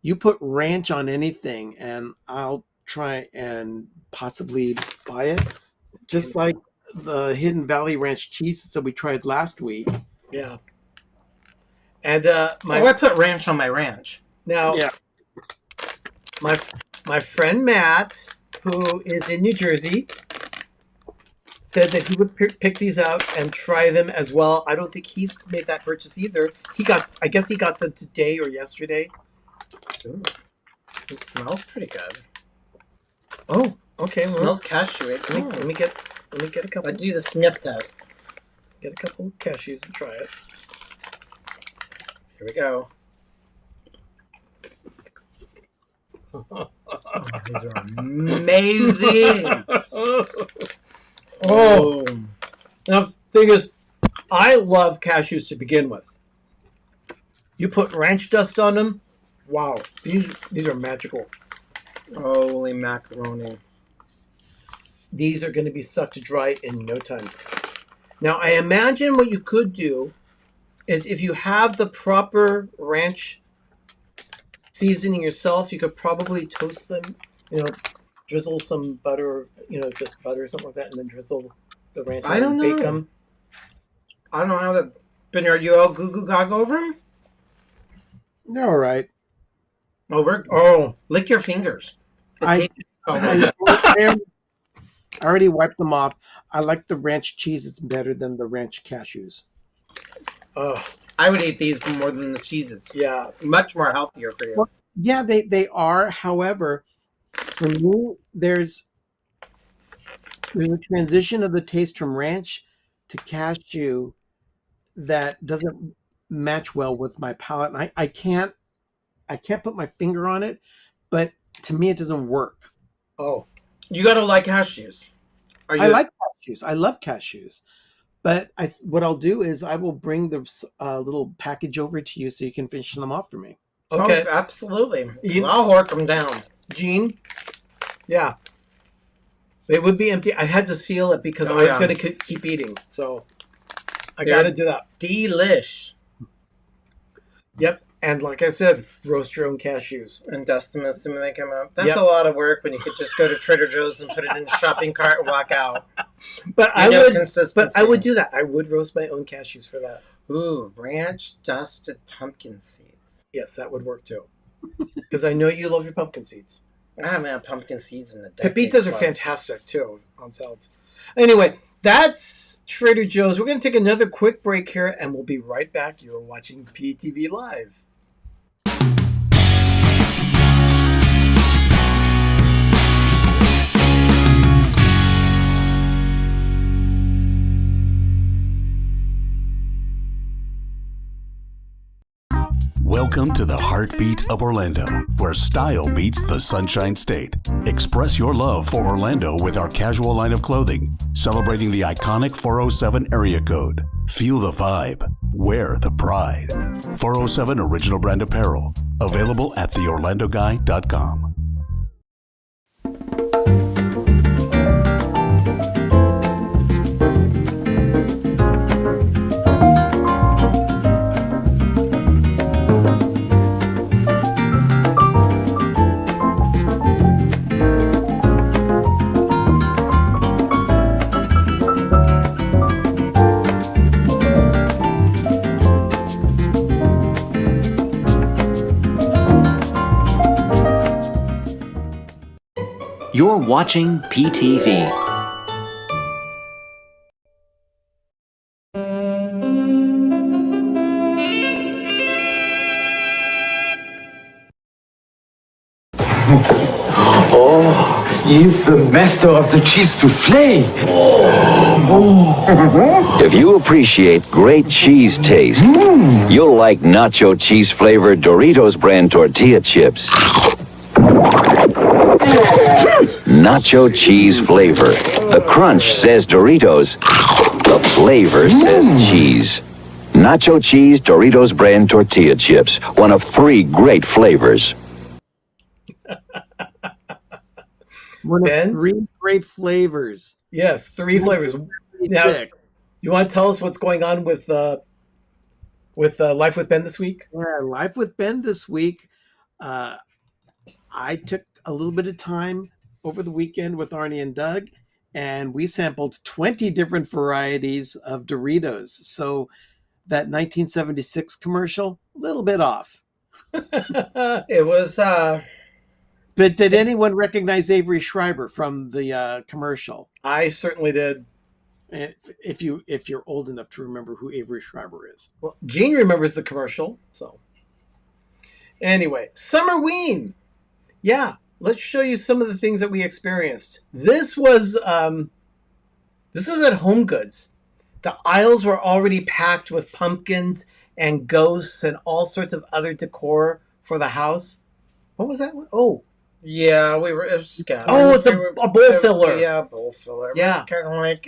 you put ranch on anything, and I'll try and possibly buy it, just like the Hidden Valley Ranch cheese that we tried last week. Yeah. And I put ranch on my ranch. Now, Yeah. my friend Matt, who is in New Jersey, said that he would pick these out and try them as well. I don't think he's made that purchase either. I guess he got them today or yesterday. Ooh. It smells pretty good. Oh, okay. It smells cashew. Let me get a couple. I do the sniff test. Get a couple of cashews and try it. Here we go. These are amazing. Oh. Now, the thing is, I love cashews to begin with. You put ranch dust on them. Wow, these are magical. Holy macaroni. These are going to be sucked dry in no time. Now, I imagine what you could do is if you have the proper ranch seasoning yourself, you could probably toast them, drizzle some butter, just butter or something like that, and then drizzle the ranch I don't and know. bake them. I don't know how that. Ben, are you all goo goo gaga over them? They're all right. Lick your fingers. I already wiped them off. I like the ranch cheese. It's better than the ranch cashews. Oh, I would eat these more than the Cheez-Its. yeah. Much more healthier for you. Well, yeah, they are. However, for me, there's a transition of the taste from ranch to cashew that doesn't match well with my palate. And I can't put my finger on it, but to me, it doesn't work. Oh, You gotta like cashews. I like cashews. I love cashews. But what I'll do is I will bring the little package over to you so you can finish them off for me. okay. Oh, absolutely. You- I'll hork them down. Gene? Yeah. They would be empty. I had to seal it because I was going to keep eating. So I got to do that. Delish. Yep. And like I said, roast your own cashews. And dust them as soon as they come out. That's a lot of work when you could just go to Trader Joe's and put it in the shopping cart and walk out. But I would do that. I would roast my own cashews for that. Ooh, ranch dusted pumpkin seeds. Yes, that would work too. Because I know you love your pumpkin seeds. I haven't had pumpkin seeds in a decade. Pepitas are fantastic too on salads. Anyway, that's Trader Joe's. We're going to take another quick break here, and we'll be right back. You're watching PTV Live. Welcome to the heartbeat of Orlando, where style meets the Sunshine State. Express your love for Orlando with our casual line of clothing, celebrating the iconic 407 area code. Feel the vibe. Wear the pride. 407 Original Brand Apparel. Available at theorlandoguy.com. You're watching PTV. Oh, he's the master of the cheese souffle. If you appreciate great cheese taste, you'll like nacho cheese flavored Doritos brand tortilla chips. Nacho cheese flavor. The crunch says Doritos. The flavor says cheese. Nacho cheese Doritos brand tortilla chips. One of 3 great flavors. One of 3 great flavors. Yes, 3 flavors. Now, you want to tell us what's going on with Life with Ben this week? Yeah, Life with Ben this week. I took a little bit of time over the weekend with Arnie and Doug, and we sampled 20 different varieties of Doritos. So that 1976 commercial, a little bit off. It was... But did anyone recognize Avery Schreiber from the commercial? I certainly did. If you're old enough to remember who Avery Schreiber is. Well, Gene remembers the commercial. So anyway, Summerween. Yeah, let's show you some of the things that we experienced. This was at Home Goods. The aisles were already packed with pumpkins and ghosts and all sorts of other decor for the house. What was that one? Oh. Yeah, it was scattered. Oh, it's a bowl filler. Yeah, bowl filler. Yeah. It's kind of like,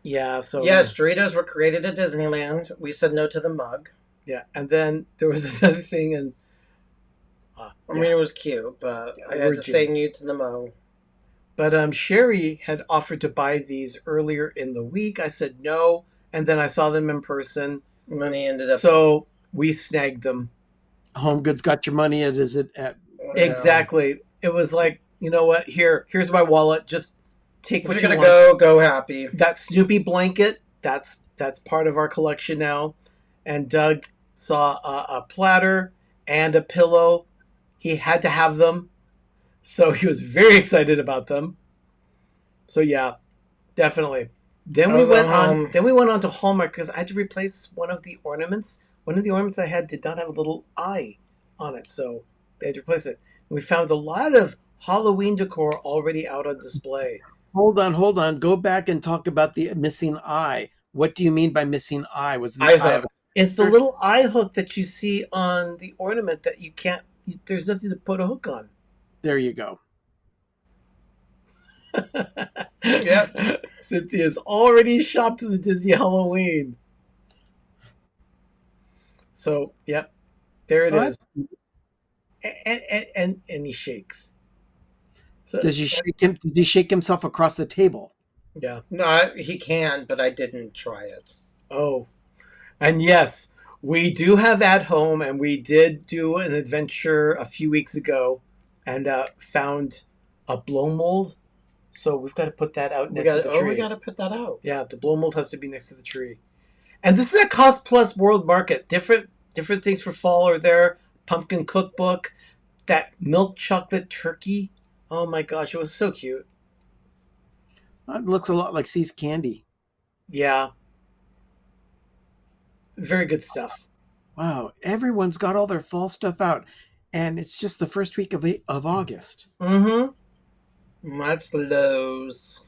Yeah, so... Yes, Doritos were created at Disneyland. We said no to the mug. Yeah, and then there was another thing, and... I mean, it was cute, but I had to say no to the mug. But Sherry had offered to buy these earlier in the week. I said no, and then I saw them in person. Money ended up... So we snagged them. Home Goods got your money. Exactly. It was like, you know what? Here's my wallet. Just take what you want. If you're gonna go happy. That Snoopy blanket, that's part of our collection now. And Doug saw a platter and a pillow. He had to have them. So he was very excited about them. So yeah, definitely. Then we went on to Hallmark because I had to replace one of the ornaments. One of the ornaments I had did not have a little eye on it, so they had to replace it. And we found a lot of Halloween decor already out on display. Hold on. Go back and talk about the missing eye. What do you mean by missing eye? Was the eye hook? It's the little eye hook that you see on the ornament that you can't. There's nothing to put a hook on. There you go. Yep. Cynthia's already shopped the Disney Halloween. So, yep. There it is. And he shakes. So, does he shake himself across the table? Yeah. No, he can, but I didn't try it. Oh. And yes, We do have At Home, and we did do an adventure a few weeks ago and found a blow mold. So we've got to put that out next to the tree. we got to put that out. Yeah, the blow mold has to be next to the tree. And this is a Cost Plus World Market. Different things for fall are there. Pumpkin cookbook, that milk chocolate turkey. Oh my gosh, it was so cute. It looks a lot like C's candy. Yeah. Very good stuff. Wow, everyone's got all their fall stuff out, and it's just the first week of August. Mm-hmm. That's Lowe's.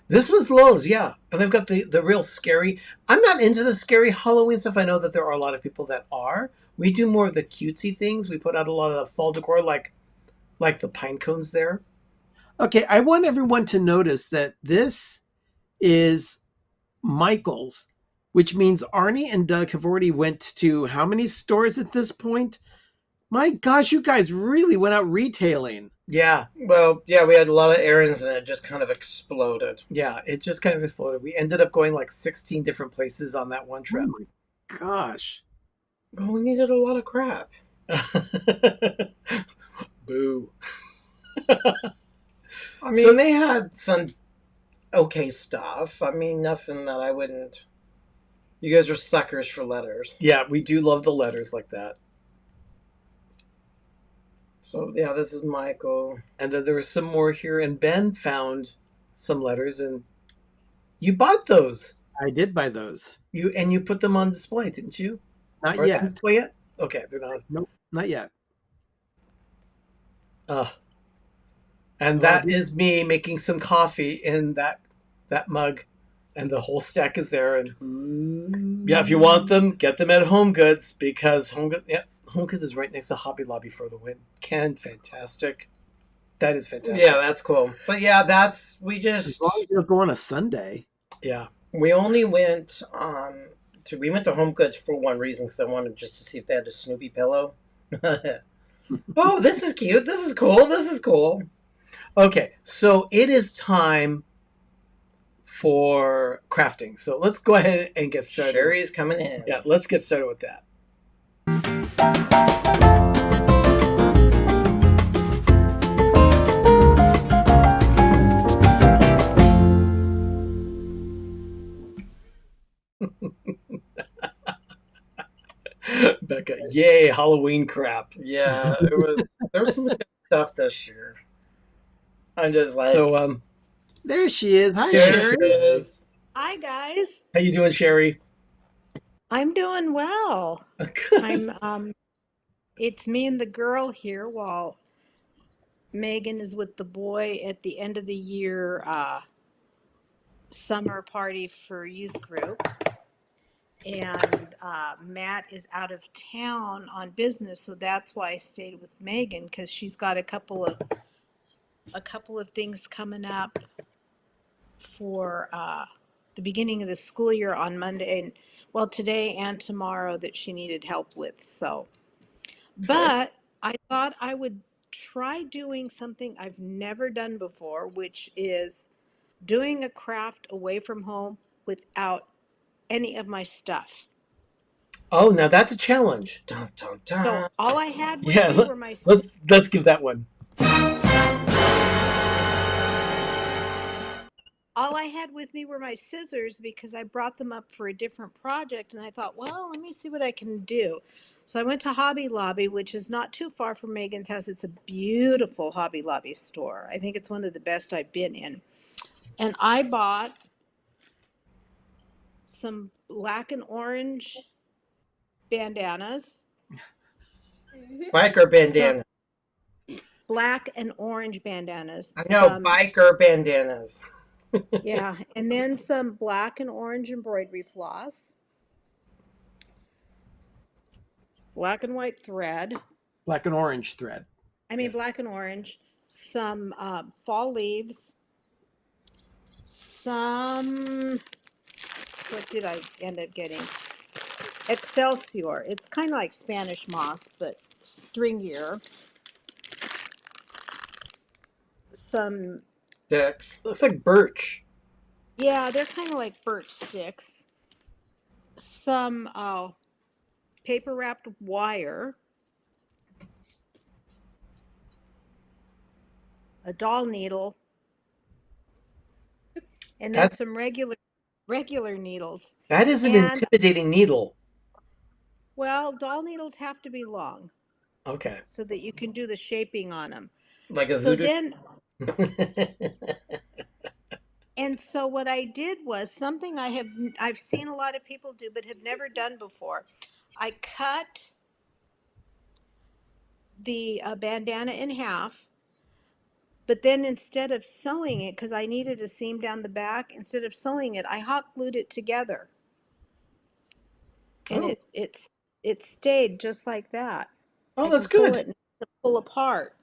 This was Lowe's, yeah. And they've got the real scary. I'm not into the scary Halloween stuff. I know that there are a lot of people that are. We do more of the cutesy things. We put out a lot of the fall decor, like the pine cones there. Okay, I want everyone to notice that this is Michael's, which means Arnie and Doug have already went to how many stores at this point? My gosh, you guys really went out retailing. Yeah. Well, yeah, we had a lot of errands and it just kind of exploded. Yeah, it just kind of exploded. We ended up going like 16 different places on that one trip. Oh my gosh. Well, we needed a lot of crap. Boo. I mean, they had some okay stuff. I mean, nothing that I wouldn't... You guys are suckers for letters. Yeah, we do love the letters like that. So, yeah, this is Michael. And then there was some more here, and Ben found some letters, and you bought those. I did buy those. You put them on display, didn't you? Not Are they yet. on display yet? Okay, they're not. Nope, not yet. And that is me making some coffee in that mug, and the whole stack is there. And yeah, if you want them, get them at Home Goods, because Home Goods is right next to Hobby Lobby for the win. Fantastic. That is fantastic. Yeah, that's cool. But yeah, we just... As long as you don't go on a Sunday. Yeah. We only went we went to Home Goods for one reason, because I wanted just to see if they had a Snoopy pillow. Oh, this is cute. This is cool. This is cool. Okay, so it is time for crafting. So let's go ahead and get started. Sherry's coming in. Yeah, let's get started with that. Becca, yay, Halloween crap. Yeah, there was some good stuff this year. I'm just like... So, there she is. Hi, there Sherry. she is. Hi, guys. How you doing, Sherry? I'm doing well. I'm it's me and the girl here while Megan is with the boy at the end of the year summer party for youth group. And Matt is out of town on business, so that's why I stayed with Megan, because she's got a couple of things coming up for the beginning of the school year on Monday, and well, today and tomorrow, that she needed help with. So, but I thought I would try doing something I've never done before, which is doing a craft away from home without any of my stuff. Oh, now that's a challenge. Dun, dun, dun. So all I had with me were my let's give that one. All I had with me were my scissors, because I brought them up for a different project, and I thought, well, let me see what I can do. So I went to Hobby Lobby, which is not too far from Megan's house. It's a beautiful Hobby Lobby store. I think it's one of the best I've been in. And I bought some black and orange bandanas. Biker bandana. Black and orange bandanas. I know, biker bandanas. Yeah, and then some black and orange embroidery floss. Black and white thread. Black and orange thread. I mean, black and orange. Some fall leaves. Some... What did I end up getting? Excelsior. It's kind of like Spanish moss, but stringier. Some sticks. Looks like birch. Yeah, they're kind of like birch sticks. Some paper wrapped wire, a doll needle, and then some regular needles. That is an And, intimidating needle. well, doll needles have to be long. Okay. So that you can do the shaping on them. Like a so voodoo. then And so what I did was something I've seen a lot of people do but have never done before. I cut the bandana in half, but then instead of sewing it, because I needed a seam down the back, instead of sewing it, I hot glued it together. And it stayed just like that. Oh, that's good. Pull it and pull apart.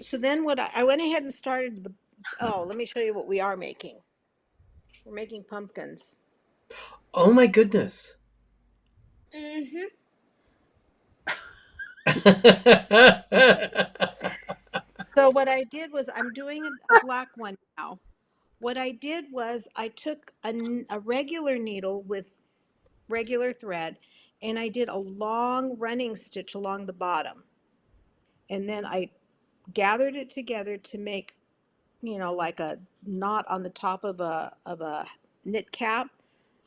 So then what I went ahead and started let me show you what we are making. We're making pumpkins. Oh my goodness. Mm-hmm. So what I did was, I'm doing a black one now. What I did was I took a regular needle with regular thread, and I did a long running stitch along the bottom. And then I gathered it together to make, like a knot on the top of a knit cap.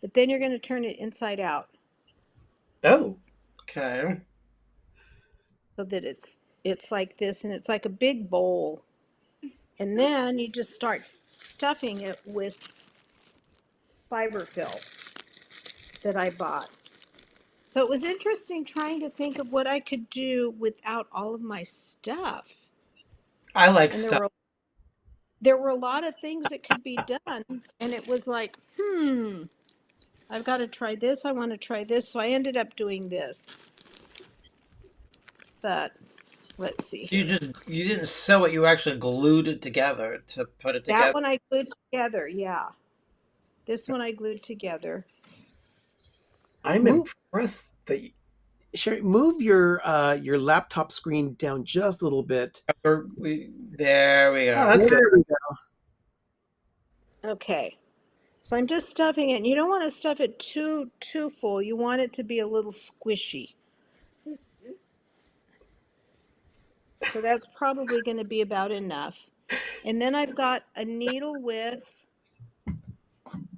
But then you're going to turn it inside out. Oh. Okay. So that it's like this, and it's like a big bowl. And then you just start stuffing it with fiber fill that I bought. So it was interesting trying to think of what I could do without all of my stuff. I like and stuff. There were a lot of things that could be done, and it was like, I've got to try this. I want to try this. So I ended up doing this. But let's see here. You didn't sew it. You actually glued it together to put it together. That one I glued together. Yeah. This one I glued together. I'm impressed that Sherry, move your laptop screen down just a little bit. There we go. Oh, that's good. There we go. Okay. So I'm just stuffing it. And you don't want to stuff it too full. You want it to be a little squishy. So that's probably going to be about enough. And then I've got a needle with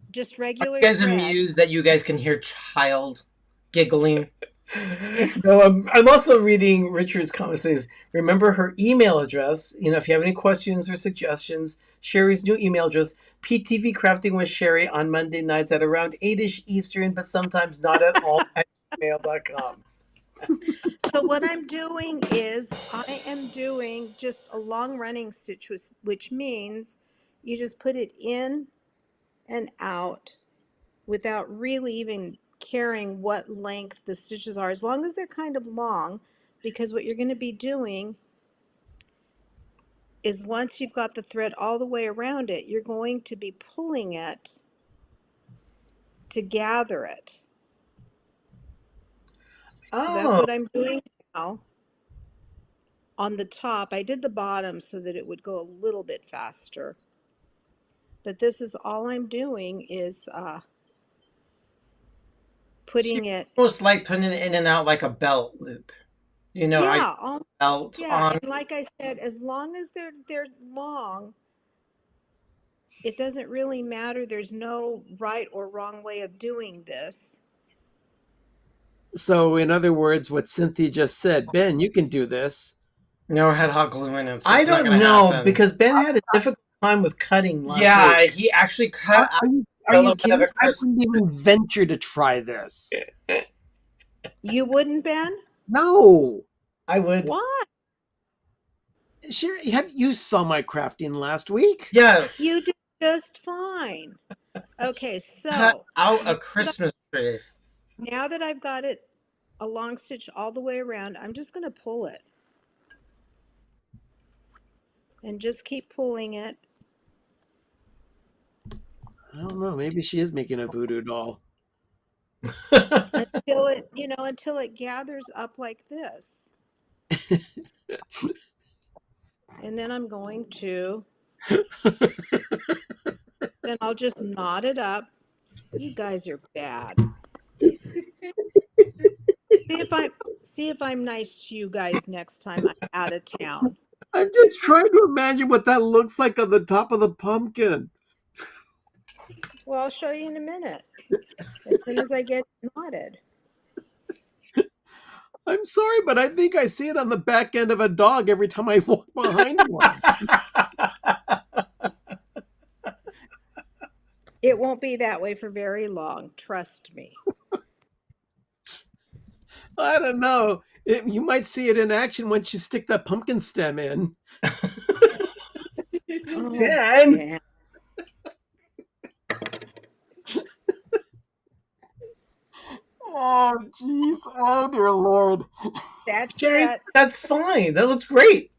just regular Are you guys thread. amused that you guys can hear child giggling? No, I'm also reading Richard's comment. Says, remember her email address. If you have any questions or suggestions, Sherry's new email address, PTV Crafting with Sherry on Monday nights at around 8-ish Eastern, but sometimes not at all at gmail.com. So what I'm doing is I am doing just a long running stitch, which means you just put it in and out without really even caring what length the stitches are, as long as they're kind of long, because what you're going to be doing is once you've got the thread all the way around it, you're going to be pulling it to gather it. Oh. So that's what I'm doing now. On the top, I did the bottom so that it would go a little bit faster. But this is all I'm doing is putting it. Almost like putting it in and out like a belt loop. Belt on. And like I said, as long as they're long, it doesn't really matter. There's no right or wrong way of doing this. So, in other words, what Cynthia just said, Ben, you can do this. No, I had hot glue in it. So I don't know, because Ben had a difficult time with cutting last week. He actually cut. Are you kidding? I wouldn't even venture to try this. You wouldn't, Ben? No. I would. Why? Sherry, you saw my crafting last week. Yes. You did just fine. Okay, so cut out a Christmas tree. Now that I've got it a long stitch all the way around, I'm just going to pull it. And just keep pulling it. I don't know. Maybe she is making a voodoo doll. until it gathers up like this. And then I'm going to, then I'll just knot it up. You guys are bad. See if I'm nice to you guys next time I'm out of town. I'm just trying to imagine what that looks like on the top of the pumpkin. Well, I'll show you in a minute. As soon as I get knotted. I'm sorry, but I think I see it on the back end of a dog every time I walk behind one. It won't be that way for very long. Trust me. I don't know. You might see it in action once you stick that pumpkin stem in. Oh, Dan. Dan. Oh, jeez. Oh, dear Lord. That's Jerry, it. that's fine. That looks great.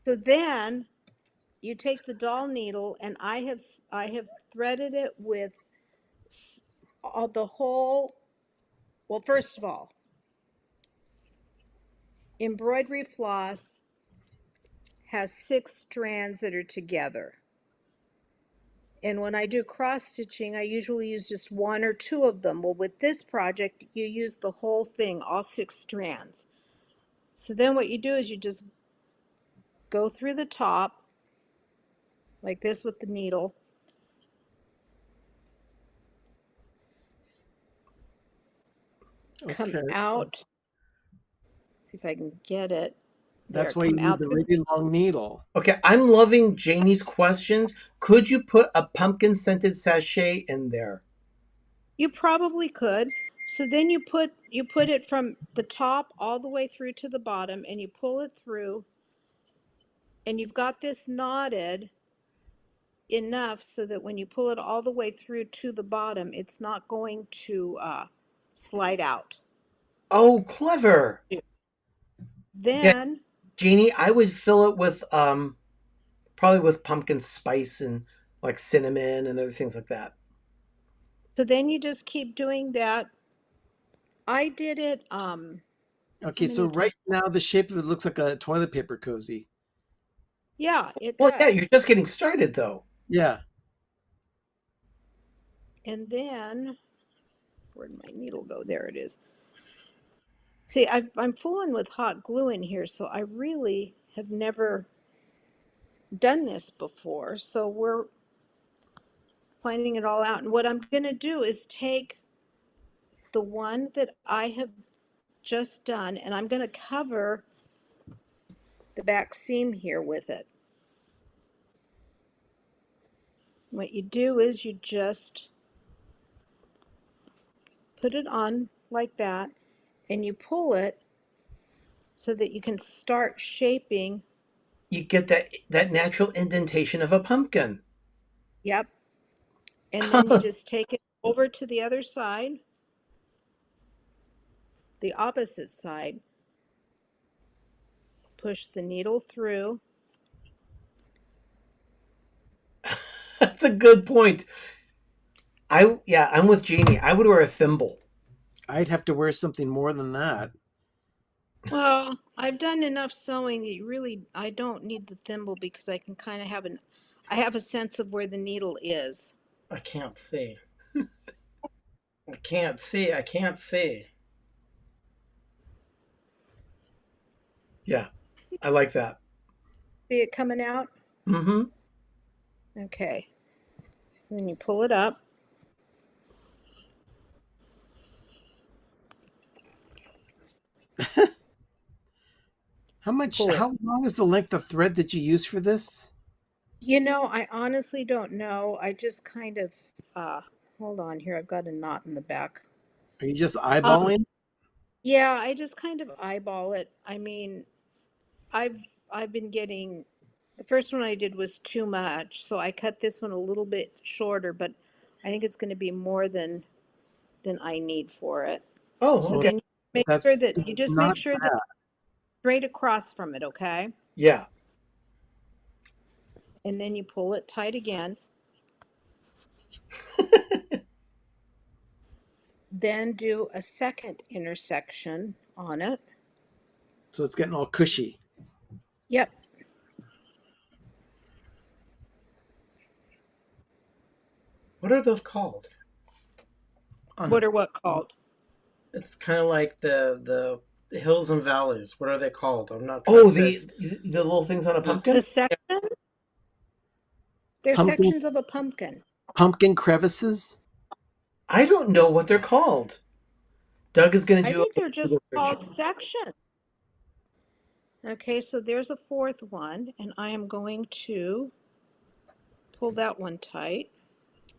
So then you take the doll needle, and I have threaded it with the whole. Well, first of all, embroidery floss has 6 strands that are together. And when I do cross stitching, I usually use just 1 or 2 of them. Well, with this project, you use the whole thing, all 6 strands. So then what you do is you just go through the top like this with the needle. Come out. See if I can get it. That's There, why you come need out the through really long needle. Okay, I'm loving Janie's questions. Could you put a pumpkin scented sachet in there? You probably could. So then you put it from the top all the way through to the bottom, and you pull it through, and you've got this knotted enough so that when you pull it all the way through to the bottom, it's not going to slide out. Oh, clever. Then, yeah, Janie, I would fill it with probably with pumpkin spice and like cinnamon and other things like that. so then you just keep doing that. I did it Okay, so right now the shape of it looks like a toilet paper cozy. Yeah, it Well, does. yeah, you're just getting started though. Yeah. And then, where'd my needle go? There it is. See, I'm fooling with hot glue in here, so I really have never done this before. So we're finding it all out. And what I'm going to do is take the one that I have just done, and I'm going to cover the back seam here with it. What you do is you just put it on like that, and you pull it so that you can start shaping. You get that natural indentation of a pumpkin. Yep. And then you just take it over to the other side, the opposite side, push the needle through. That's a good point. I'm with Jeannie. I would wear a thimble. I'd have to wear something more than that. Well, I've done enough sewing that I don't need the thimble because I can kind of I have a sense of where the needle is. I can't see. I can't see. I can't see. Yeah, I like that. See it coming out? Mm-hmm. Okay. Then you pull it up. How long is the length of thread that you use for this? You know, I honestly don't know. I just kind of, hold on here. I've got a knot in the back. Are you just eyeballing? Yeah, I just kind of eyeball it. I mean, I've been getting, the first one I did was too much, so I cut this one a little bit shorter, but I think it's going to be more than I need for it. Oh, so okay. then you make sure that straight across from it, okay? Yeah. And then you pull it tight again. Then do a second intersection on it. So it's getting all cushy. Yep. What are those called? What are what called? It's kind of like the hills and valleys. What are they called? I'm not. Oh, the little things on a pumpkin. The section. They're Pumpkin- sections of a pumpkin. Pumpkin crevices? I don't know what they're called. Doug is going to I do. think they're just Google search. called sections. Okay, so there's a fourth one, and I am going to pull that one tight.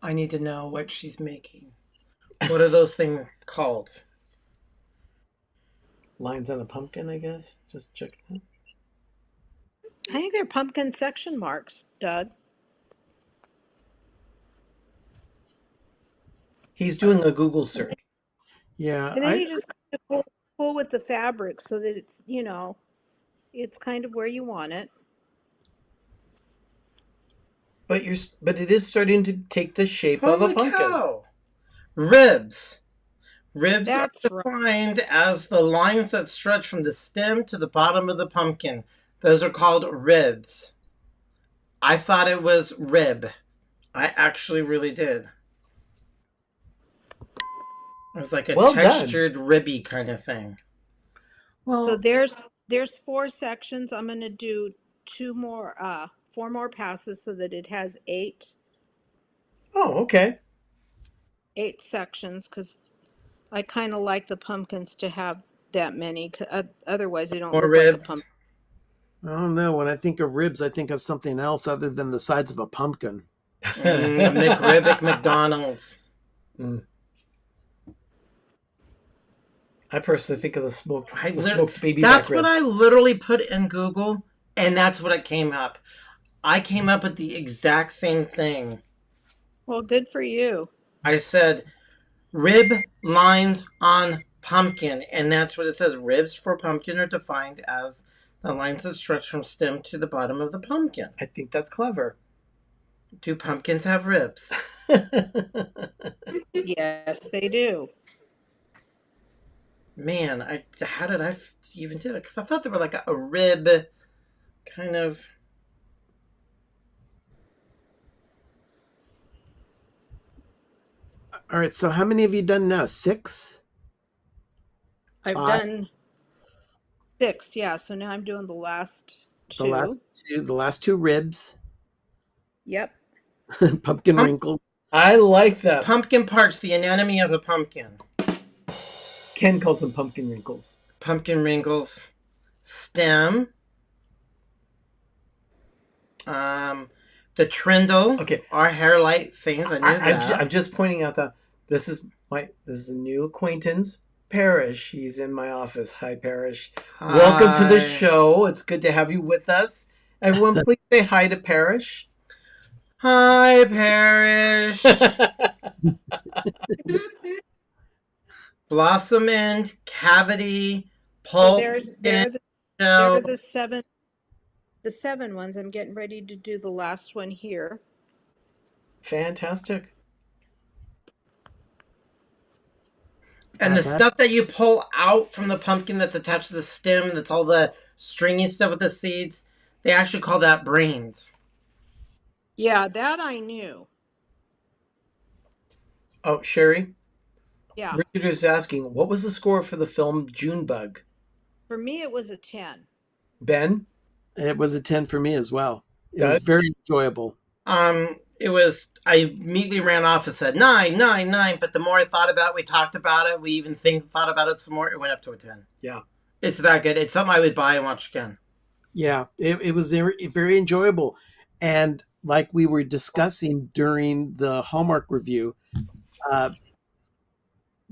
I need to know what she's making. What are those things called? Lines on a pumpkin, I guess. Just check that. I think they're pumpkin section marks, Doug. He's doing a Google search. Yeah. And then you just kind of pull with the fabric so that it's, it's kind of where you want it. But it is starting to take the shape of a Holy pumpkin. cow. Ribs. Ribs That's are defined as the lines that stretch from the stem to the bottom of the pumpkin. Those are called ribs. I thought it was rib. I actually really did. It was like a Well textured ribby kind of thing. So there's 4 sections. I'm going to do 4 more passes so that it has 8. Oh, okay. 8 sections, because I kind of like the pumpkins to have that many. Otherwise, they don't More look ribs. like a pumpkin. I don't know. When I think of ribs, I think of something else other than the sides of a pumpkin. McRib McDonald's. I personally think of the smoked baby That's back ribs. what I literally put in Google, and that's what it came up. I came up with the exact same thing. Well, good for you. I said rib lines on pumpkin, and that's what it says. Ribs for pumpkin are defined as the lines that stretch from stem to the bottom of the pumpkin. I think that's clever. Do pumpkins have ribs? Yes, they do. Man, how did I even do it? Because I thought they were like a rib kind of. All right. So how many have you done now? 6? I've 5? done 6, yeah. So now I'm doing the last 2. The last 2 ribs. Yep. Pumpkin wrinkles. I like that. Pumpkin parts, the anatomy of a pumpkin. Ken calls them pumpkin wrinkles. Pumpkin wrinkles. Stem. The trindle. Okay. Our hair light things. I knew that. I'm just pointing out that this is a new acquaintance, Parrish. He's in my office. Hi, Parrish. Hi. Welcome to the show. It's good to have you with us. Everyone, please say hi to Parrish. Hi, Parrish. Blossom end, cavity, pulp. They're the 7. The 7 ones. I'm getting ready to do the last one here. Fantastic. And the stuff that you pull out from the pumpkin that's attached to the stem, that's all the stringy stuff with the seeds, they actually call that brains. Yeah, that I knew. Oh, Sherry? Yeah. Richard is asking, what was the score for the film Junebug? For me, it was a 10. Ben? It was a 10 for me as well. It was very enjoyable. I immediately ran off and said 9, 9, 9. But the more I thought about it, we talked about it, we even thought about it some more, it went up to a 10. Yeah. It's that good. It's something I would buy and watch again. Yeah, it was very enjoyable. And like we were discussing during the Hallmark review,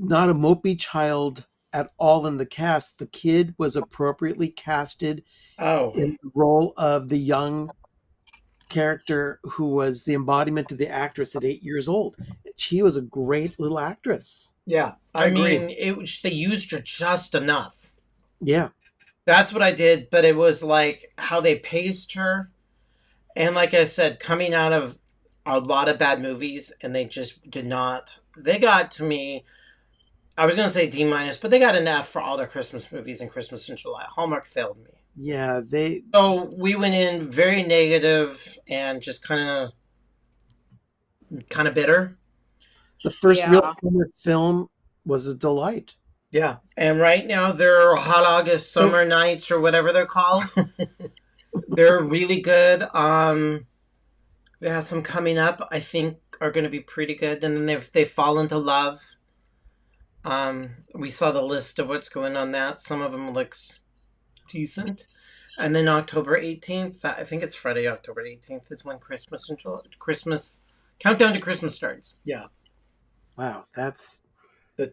not a mopey child at all in the cast. The kid was appropriately casted in the role of the young character who was the embodiment of the actress at 8 years old. She was a great little actress. Yeah, I agree. mean, they used her just enough. Yeah. That's what I did, but it was like how they paced her. And like I said, coming out of a lot of bad movies, and they just did not. They got to me, I was going to say D-, but they got an F for all their Christmas movies and Christmas in July. Hallmark failed me. Yeah, So we went in very negative and just kind of bitter. The first real Hallmark film was a delight. Yeah. And right now, they're hot August summer nights or whatever they're called. They're really good. They have some coming up. I think are going to be pretty good. And then they fall into love. We saw the list of what's going on that. Some of them looks decent. And then October 18th, I think it's Friday, October 18th, is when Christmas countdown to Christmas starts. Yeah. Wow, that's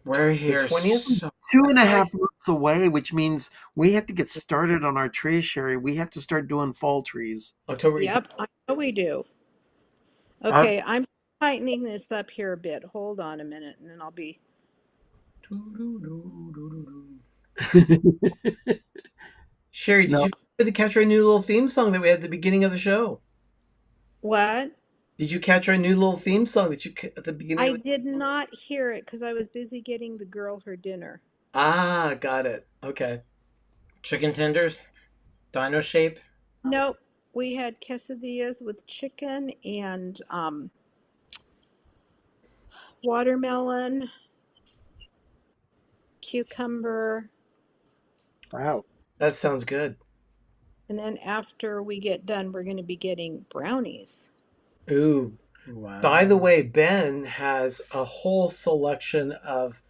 we're here. 20th? So 2.5 months away, which means we have to get started on our tree, Sherry. We have to start doing fall trees. October 18th. Yep, I know we do. Okay, I'm tightening this up here a bit. Hold on a minute, and then I'll be. Sherry, did you catch our new little theme song that we had at the beginning of the show? What? Did you catch our new little theme song that you at the beginning? I did not hear it because I was busy getting the girl her dinner. Ah, got it. Okay. Chicken tenders, dino shape. Nope, we had quesadillas with chicken and watermelon, cucumber. Wow, that sounds good. And then after we get done, we're going to be getting brownies. Ooh. Wow. By the way, Ben has a whole selection of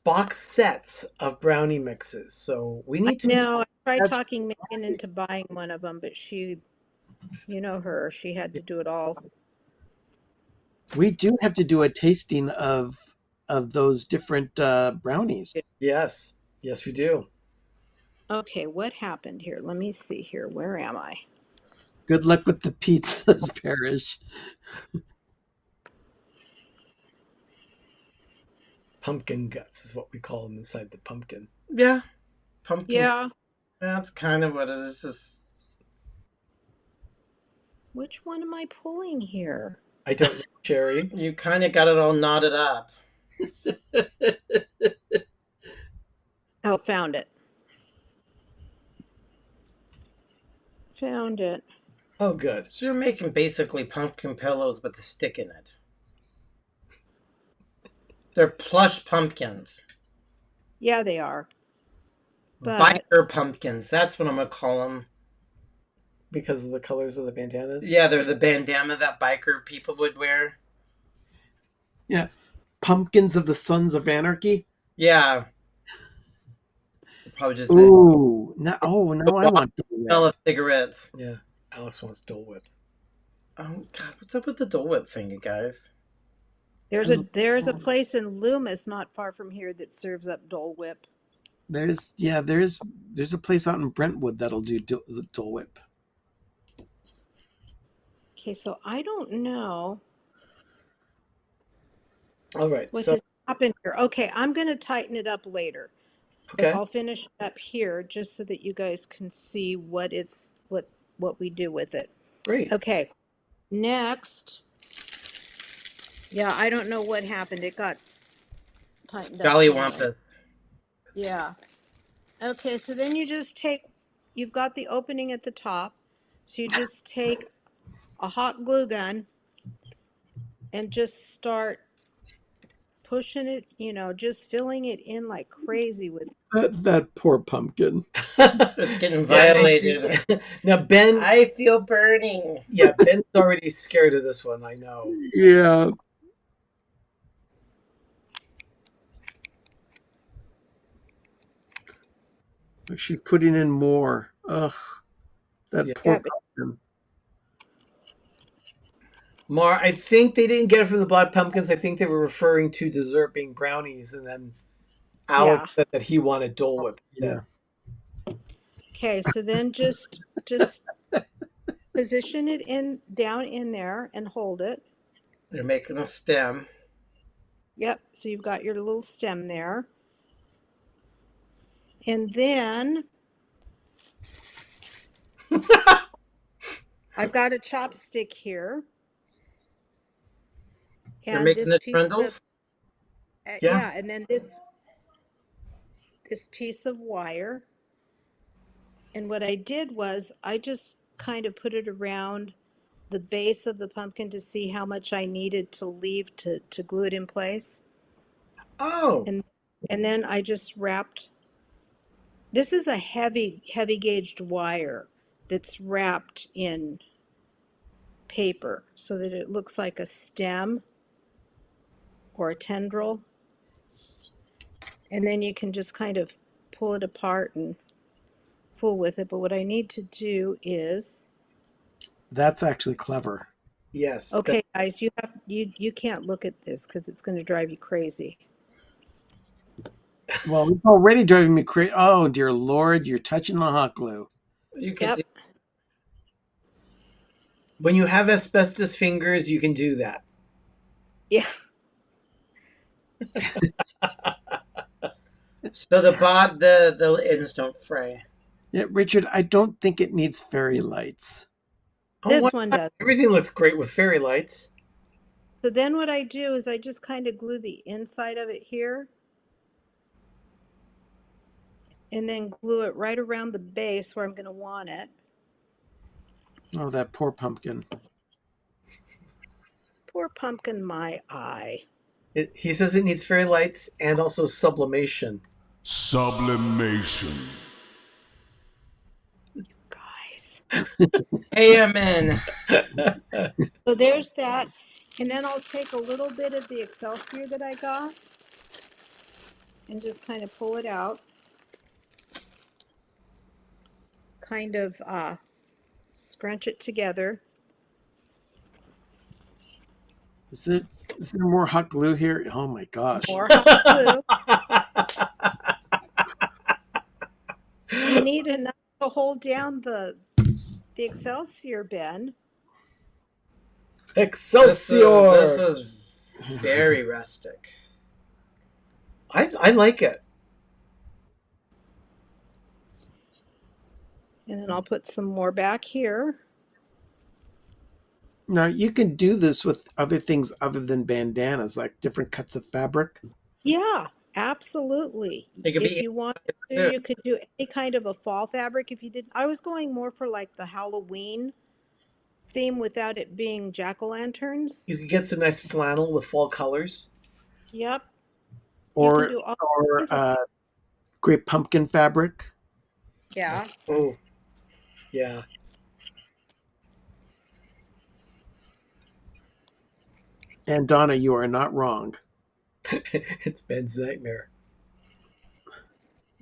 box sets of brownie mixes. So we need to. No, I tried talking Megan into buying one of them, but she, you know her, she had to do it all. We do have to do a tasting of those different brownies. Yes. Yes, we do. Okay, what happened here? Let me see here. Where am I? Good luck with the pizzas, Parrish. Pumpkin guts is what we call them inside the pumpkin. Yeah. Pumpkin. Yeah. That's kind of what it is. Which one am I pulling here? I don't know, Sherry. You kind of got it all knotted up. Oh, found it. Found it. Oh, good. So you're making basically pumpkin pillows with a stick in it. They're plush pumpkins. Yeah, they are. But Biker pumpkins. That's what I'm going to call them. Because of the colors of the bandanas? Yeah, they're the bandana that biker people would wear. Yeah. Pumpkins of the Sons of Anarchy? Yeah. Probably just. Ooh. Now I want Dole Whip. Smell of cigarettes. Yeah. Alex wants Dole Whip. Oh, God. What's up with the Dole Whip thing, you guys? there's a place in Loomis not far from here that serves up Dole Whip. There's a place out in Brentwood that'll do Dole Whip. Okay, so I don't know. All right. What has happened here? Okay, I'm going to tighten it up later. Okay. But I'll finish it up here just so that you guys can see what we do with it. Great. Okay. Next. Yeah, I don't know what happened. It got tightened up. Gollywampus. Yeah. Okay, so then you've got the opening at the top. So you just take a hot glue gun and just start pushing it, just filling it in like crazy with that poor pumpkin. It's getting violated. Now, Ben, I feel burning. Yeah, Ben's already scared of this one, I know. Yeah. She's putting in more. Ugh. That poor pumpkin. Mar, I think they didn't get it from the Black Pumpkins. I think they were referring to dessert being brownies, and then Alex said that he wanted Dole Whip. Yeah. Okay, so then just position it down in there and hold it. You're making a stem. Yep, so you've got your little stem there. And then I've got a chopstick here. You're making the trundles? Yeah, and then this piece of wire. And what I did was I just kind of put it around the base of the pumpkin to see how much I needed to leave to glue it in place. Oh. And And then I just wrapped, this is a heavy gauged wire that's wrapped in paper so that it looks like a stem or a tendril. And then you can just kind of pull it apart and fool with it. But what I need to do is, That's actually clever. Yes. okay, guys, you can't look at this because it's going to drive you crazy. Well, it's already driving me crazy. Oh, dear Lord, you're touching the hot glue. You can Yep. When you have asbestos fingers, you can do that. Yeah. So the ends don't fray. Yeah, Richard, I don't think it needs fairy lights. This one does. Everything looks great with fairy lights. So then what I do is I just kind of glue the inside of it here. And then glue it right around the base where I'm going to want it. Oh, that poor pumpkin. Poor pumpkin, my eye. He says it needs fairy lights and also sublimation. Sublimation. Guys. Amen. So there's that. And then I'll take a little bit of the Excelsior that I got and just kind of pull it out. Kind of scrunch it together. Is there more hot glue here? Oh my gosh. More hot glue. You need enough to hold down the Excelsior, Ben. Excelsior! This is very rustic. I like it. And then I'll put some more back here. Now, you can do this with other things other than bandanas, like different cuts of fabric. Yeah, absolutely. If you want to, you could do any kind of a fall fabric. If you did, I was going more for like the Halloween theme without it being jack-o'-lanterns. You could get some nice flannel with fall colors. Yep. Or do all great pumpkin fabric. Yeah. Oh, yeah. And Donna, you are not wrong. It's Ben's nightmare.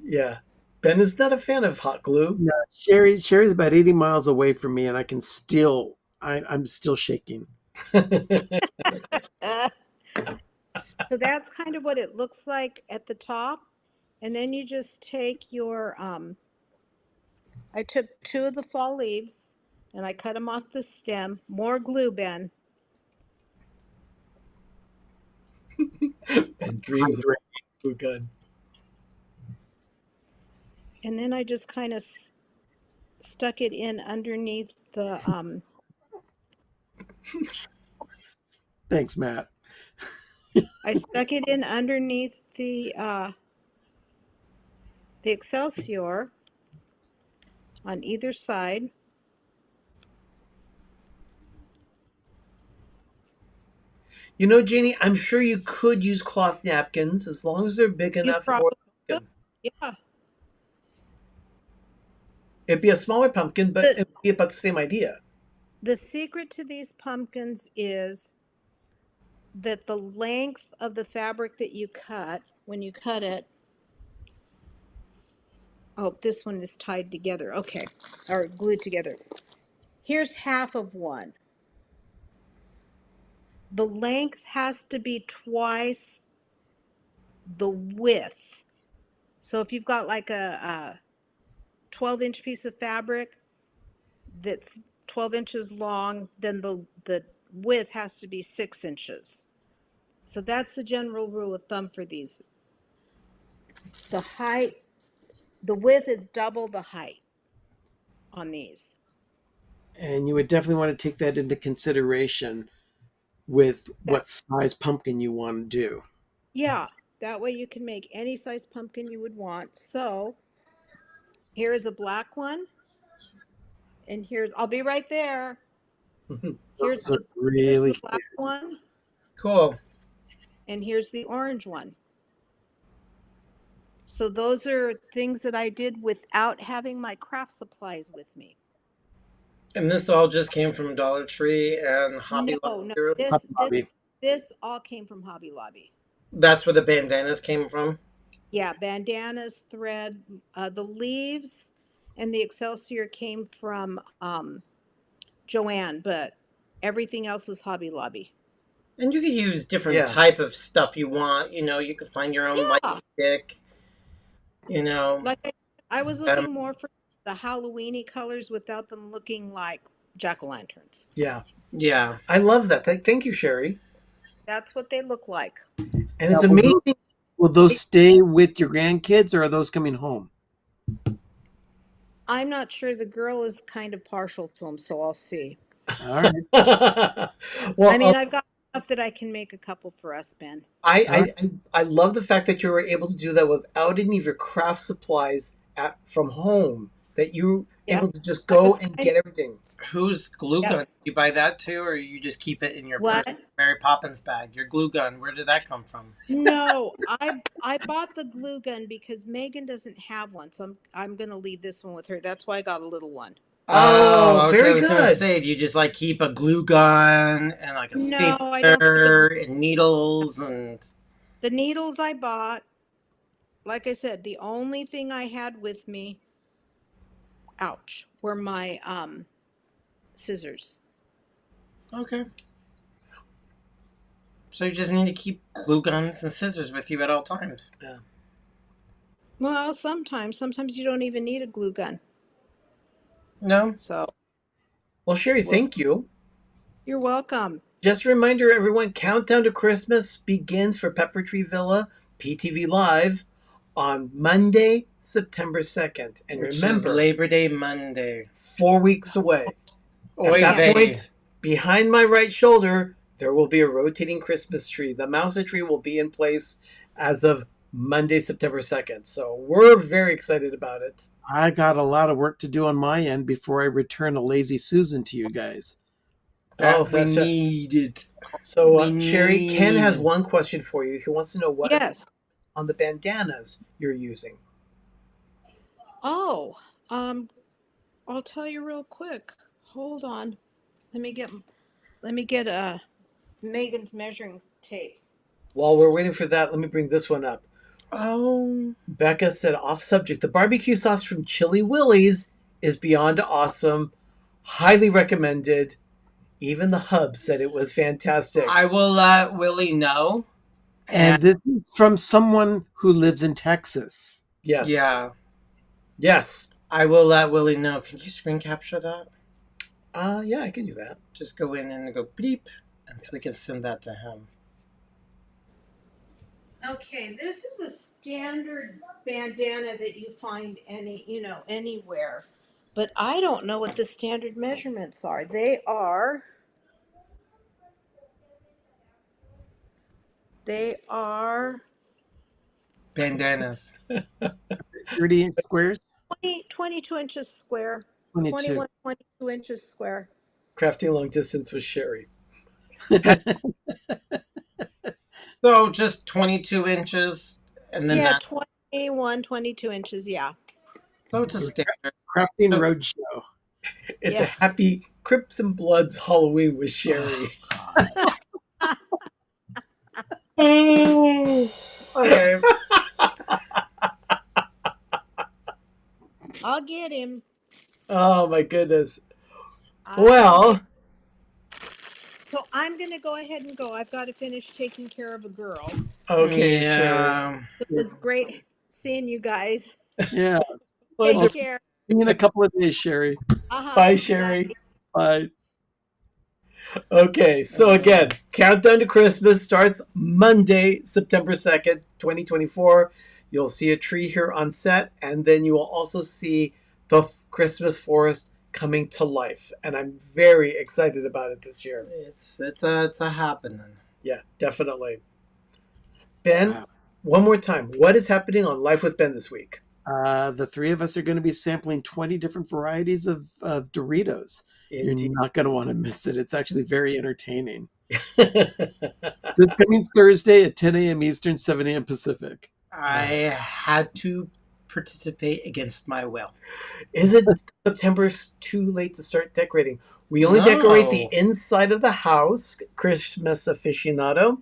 Yeah. Ben is not a fan of hot glue. No, Sherry's about 80 miles away from me, and I'm still shaking. So that's kind of what it looks like at the top. And then you just take your, I took 2 of the fall leaves and I cut them off the stem. More glue, Ben. Ben dreams of glue gun. And then I just kind of stuck it in underneath the, Thanks, Matt. I stuck it in underneath the Excelsior on either side. You know, Janie, I'm sure you could use cloth napkins as long as they're big enough for a pumpkin. Yeah. It'd be a smaller pumpkin, but it would be about the same idea. The secret to these pumpkins is that the length of the fabric that you cut, when you cut it, oh, this one is tied together. Okay, or glued together. Here's half of one. The length has to be twice the width. So if you've got like a 12-inch piece of fabric that's 12 inches long, then the width has to be 6 inches. So that's the general rule of thumb for these. The width is double the height on these. And you would definitely want to take that into consideration with what size pumpkin you want to do. Yeah, that way you can make any size pumpkin you would want. So here is a black one. And I'll be right there. Here's the black one. Cool. And here's the orange one. So those are things that I did without having my craft supplies with me. And this all just came from Dollar Tree and Hobby No, no, Lobby. this all came from Hobby Lobby. That's where the bandanas came from. Yeah, bandanas, thread, the leaves, and the Excelsior came from Joanne, but everything else was Hobby Lobby. And you could use different Yeah. type of stuff you want. You know, you could find your own light stick. You know, Like I was looking more for the Halloweeny colors without them looking like jack-o'-lanterns. Yeah. Yeah. I love that. Thank you, Sherry. That's what they look like. And it's Now, amazing. Will those stay with your grandkids, or are those coming home? I'm not sure. The girl is kind of partial to them, so I'll see. All right. Well, I mean, I've got enough that I can make a couple for us, Ben. I love the fact that you were able to do that without any of your craft supplies from home. That you were able to just go and get everything. Whose glue gun? You buy that too, or you just keep it in your What? Mary Poppins bag? Your glue gun. Where did that come from? No, I bought the glue gun because Megan doesn't have one, so I'm gonna leave this one with her. That's why I got a little one. Oh, okay, very I was gonna good. say, do you just like keep a glue gun and like a No, I don't stapler and needles and the needles I bought. Like I said, the only thing I had with me, ouch, were my scissors. Okay. So you just need to keep glue guns and scissors with you at all times. Yeah. Well, sometimes you don't even need a glue gun. No. So. Well, Sherry, thank you. You're welcome. Just a reminder, everyone, Countdown to Christmas begins for Pepper Tree Villa PTV Live on Monday, September 2nd. And Which remember, is Labor Day Monday. 4 weeks away. At that point, behind my right shoulder, there will be a rotating Christmas tree. The Mouser tree will be in place as of Monday, September 2nd. So we're very excited about it. I got a lot of work to do on my end before I return a lazy Susan to you guys. Oh, we need it. So, Sherry, Ken has one question for you. He wants to know what on the bandanas you're using. Oh, I'll tell you real quick. Hold on. Let me get Megan's measuring tape. While we're waiting for that, let me bring this one up. Oh. Becca said, off subject, the barbecue sauce from Chili Willie's is beyond awesome. Highly recommended. Even the hub said it was fantastic. I will let Willie know. And this is from someone who lives in Texas. Yes. Yeah. Yes. I will let Willie know. Can you screen capture that? Yeah, I can do that. Just go in and go bleep, and so we can send that to him. Okay, this is a standard bandana that you find anywhere. But I don't know what the standard measurements are. They are 'Bandanas. 30-inch squares? 22 inches square. 22. 22 inches square. Crafting long distance with Sherry. So just 22 inches, and then yeah, 22 inches, yeah. So it's a standard. Crafting Roadshow. It's a happy Crips and Bloods Halloween with Sherry. Okay. I'll get him. Oh my goodness. Well. So I'm going to go ahead and go. I've got to finish taking care of a girl. Okay, Sherry. It was great seeing you guys. Yeah. Take care. See you in a couple of days, Sherry. Bye, Sherry. Bye. Okay, so again, Countdown to Christmas starts Monday, September 2nd, 2024. You'll see a tree here on set, and then you will also see the Christmas forest coming to life. And I'm very excited about it this year. It's a happening. Yeah, definitely. Ben, one more time. What is happening on Life with Ben this week? The three of us are going to be sampling 20 different varieties of Doritos. Indeed. You're not going to want to miss it. It's actually very entertaining. So it's coming Thursday at 10 a.m. Eastern, 7 a.m. Pacific. I had to participate against my will. Is it September too late to start decorating? We only No. decorate the inside of the house, Christmas aficionado.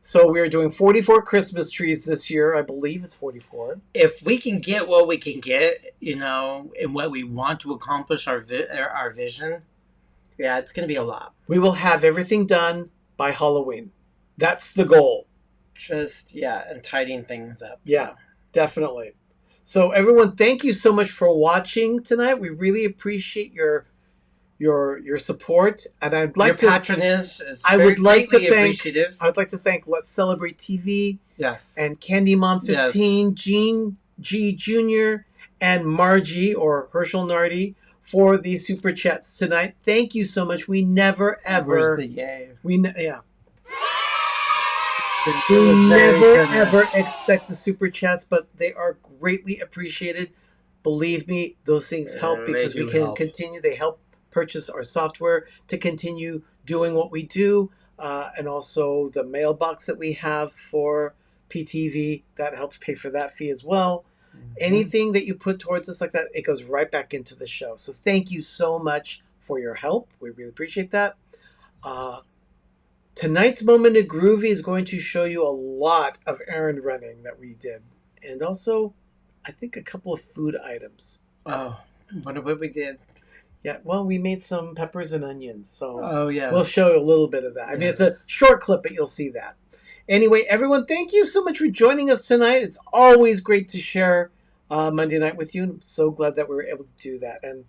So we're doing 44 Christmas trees this year. I believe it's 44. If we can get what we can get, and what we want to accomplish our vision, yeah, it's going to be a lot. We will have everything done by Halloween. That's the goal. And tidying things up. Yeah, definitely. So everyone, thank you so much for watching tonight. We really appreciate your support, and I'd like Your patronage is greatly appreciative. I would like to thank Let's Celebrate TV. Yes. And Candy Mom 15, Jean G Jr., and Margie or Herschel Nardi for these super chats tonight. Thank you so much. We never ever. Where's the yay? We never ever expect the super chats, but they are greatly appreciated. Believe me, those things help because we can continue. They help purchase our software to continue doing what we do, and also the mailbox that we have for PTV that helps pay for that fee as well. Anything that you put towards us like that, it goes right back into the show. So thank you so much for your help. We really appreciate that. Tonight's Moment of Groovy is going to show you a lot of errand running that we did, and also I think a couple of food items. Oh, wonder what we did. Yeah, well, we made some peppers and onions, so yeah, we'll show you a little bit of that. I mean, it's a short clip, but you'll see that. Anyway, everyone, thank you so much for joining us tonight. It's always great to share Monday night with you. I'm so glad that we were able to do that. And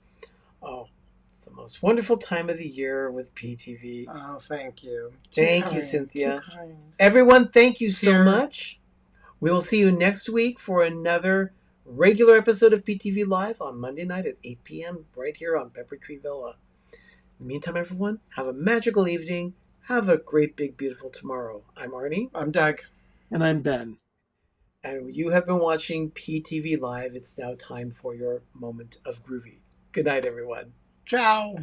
it's the most wonderful time of the year with PTV. Oh, thank you. Thank you, Cynthia. Everyone, thank you so much. We will see you next week for another regular episode of PTV Live on Monday night at 8 p.m. right here on Pepper Tree Villa. In the meantime, everyone, have a magical evening. Have a great, big, beautiful tomorrow. I'm Arnie. I'm Doug. And I'm Ben. And you have been watching PTV Live. It's now time for your moment of groovy. Good night, everyone. Ciao.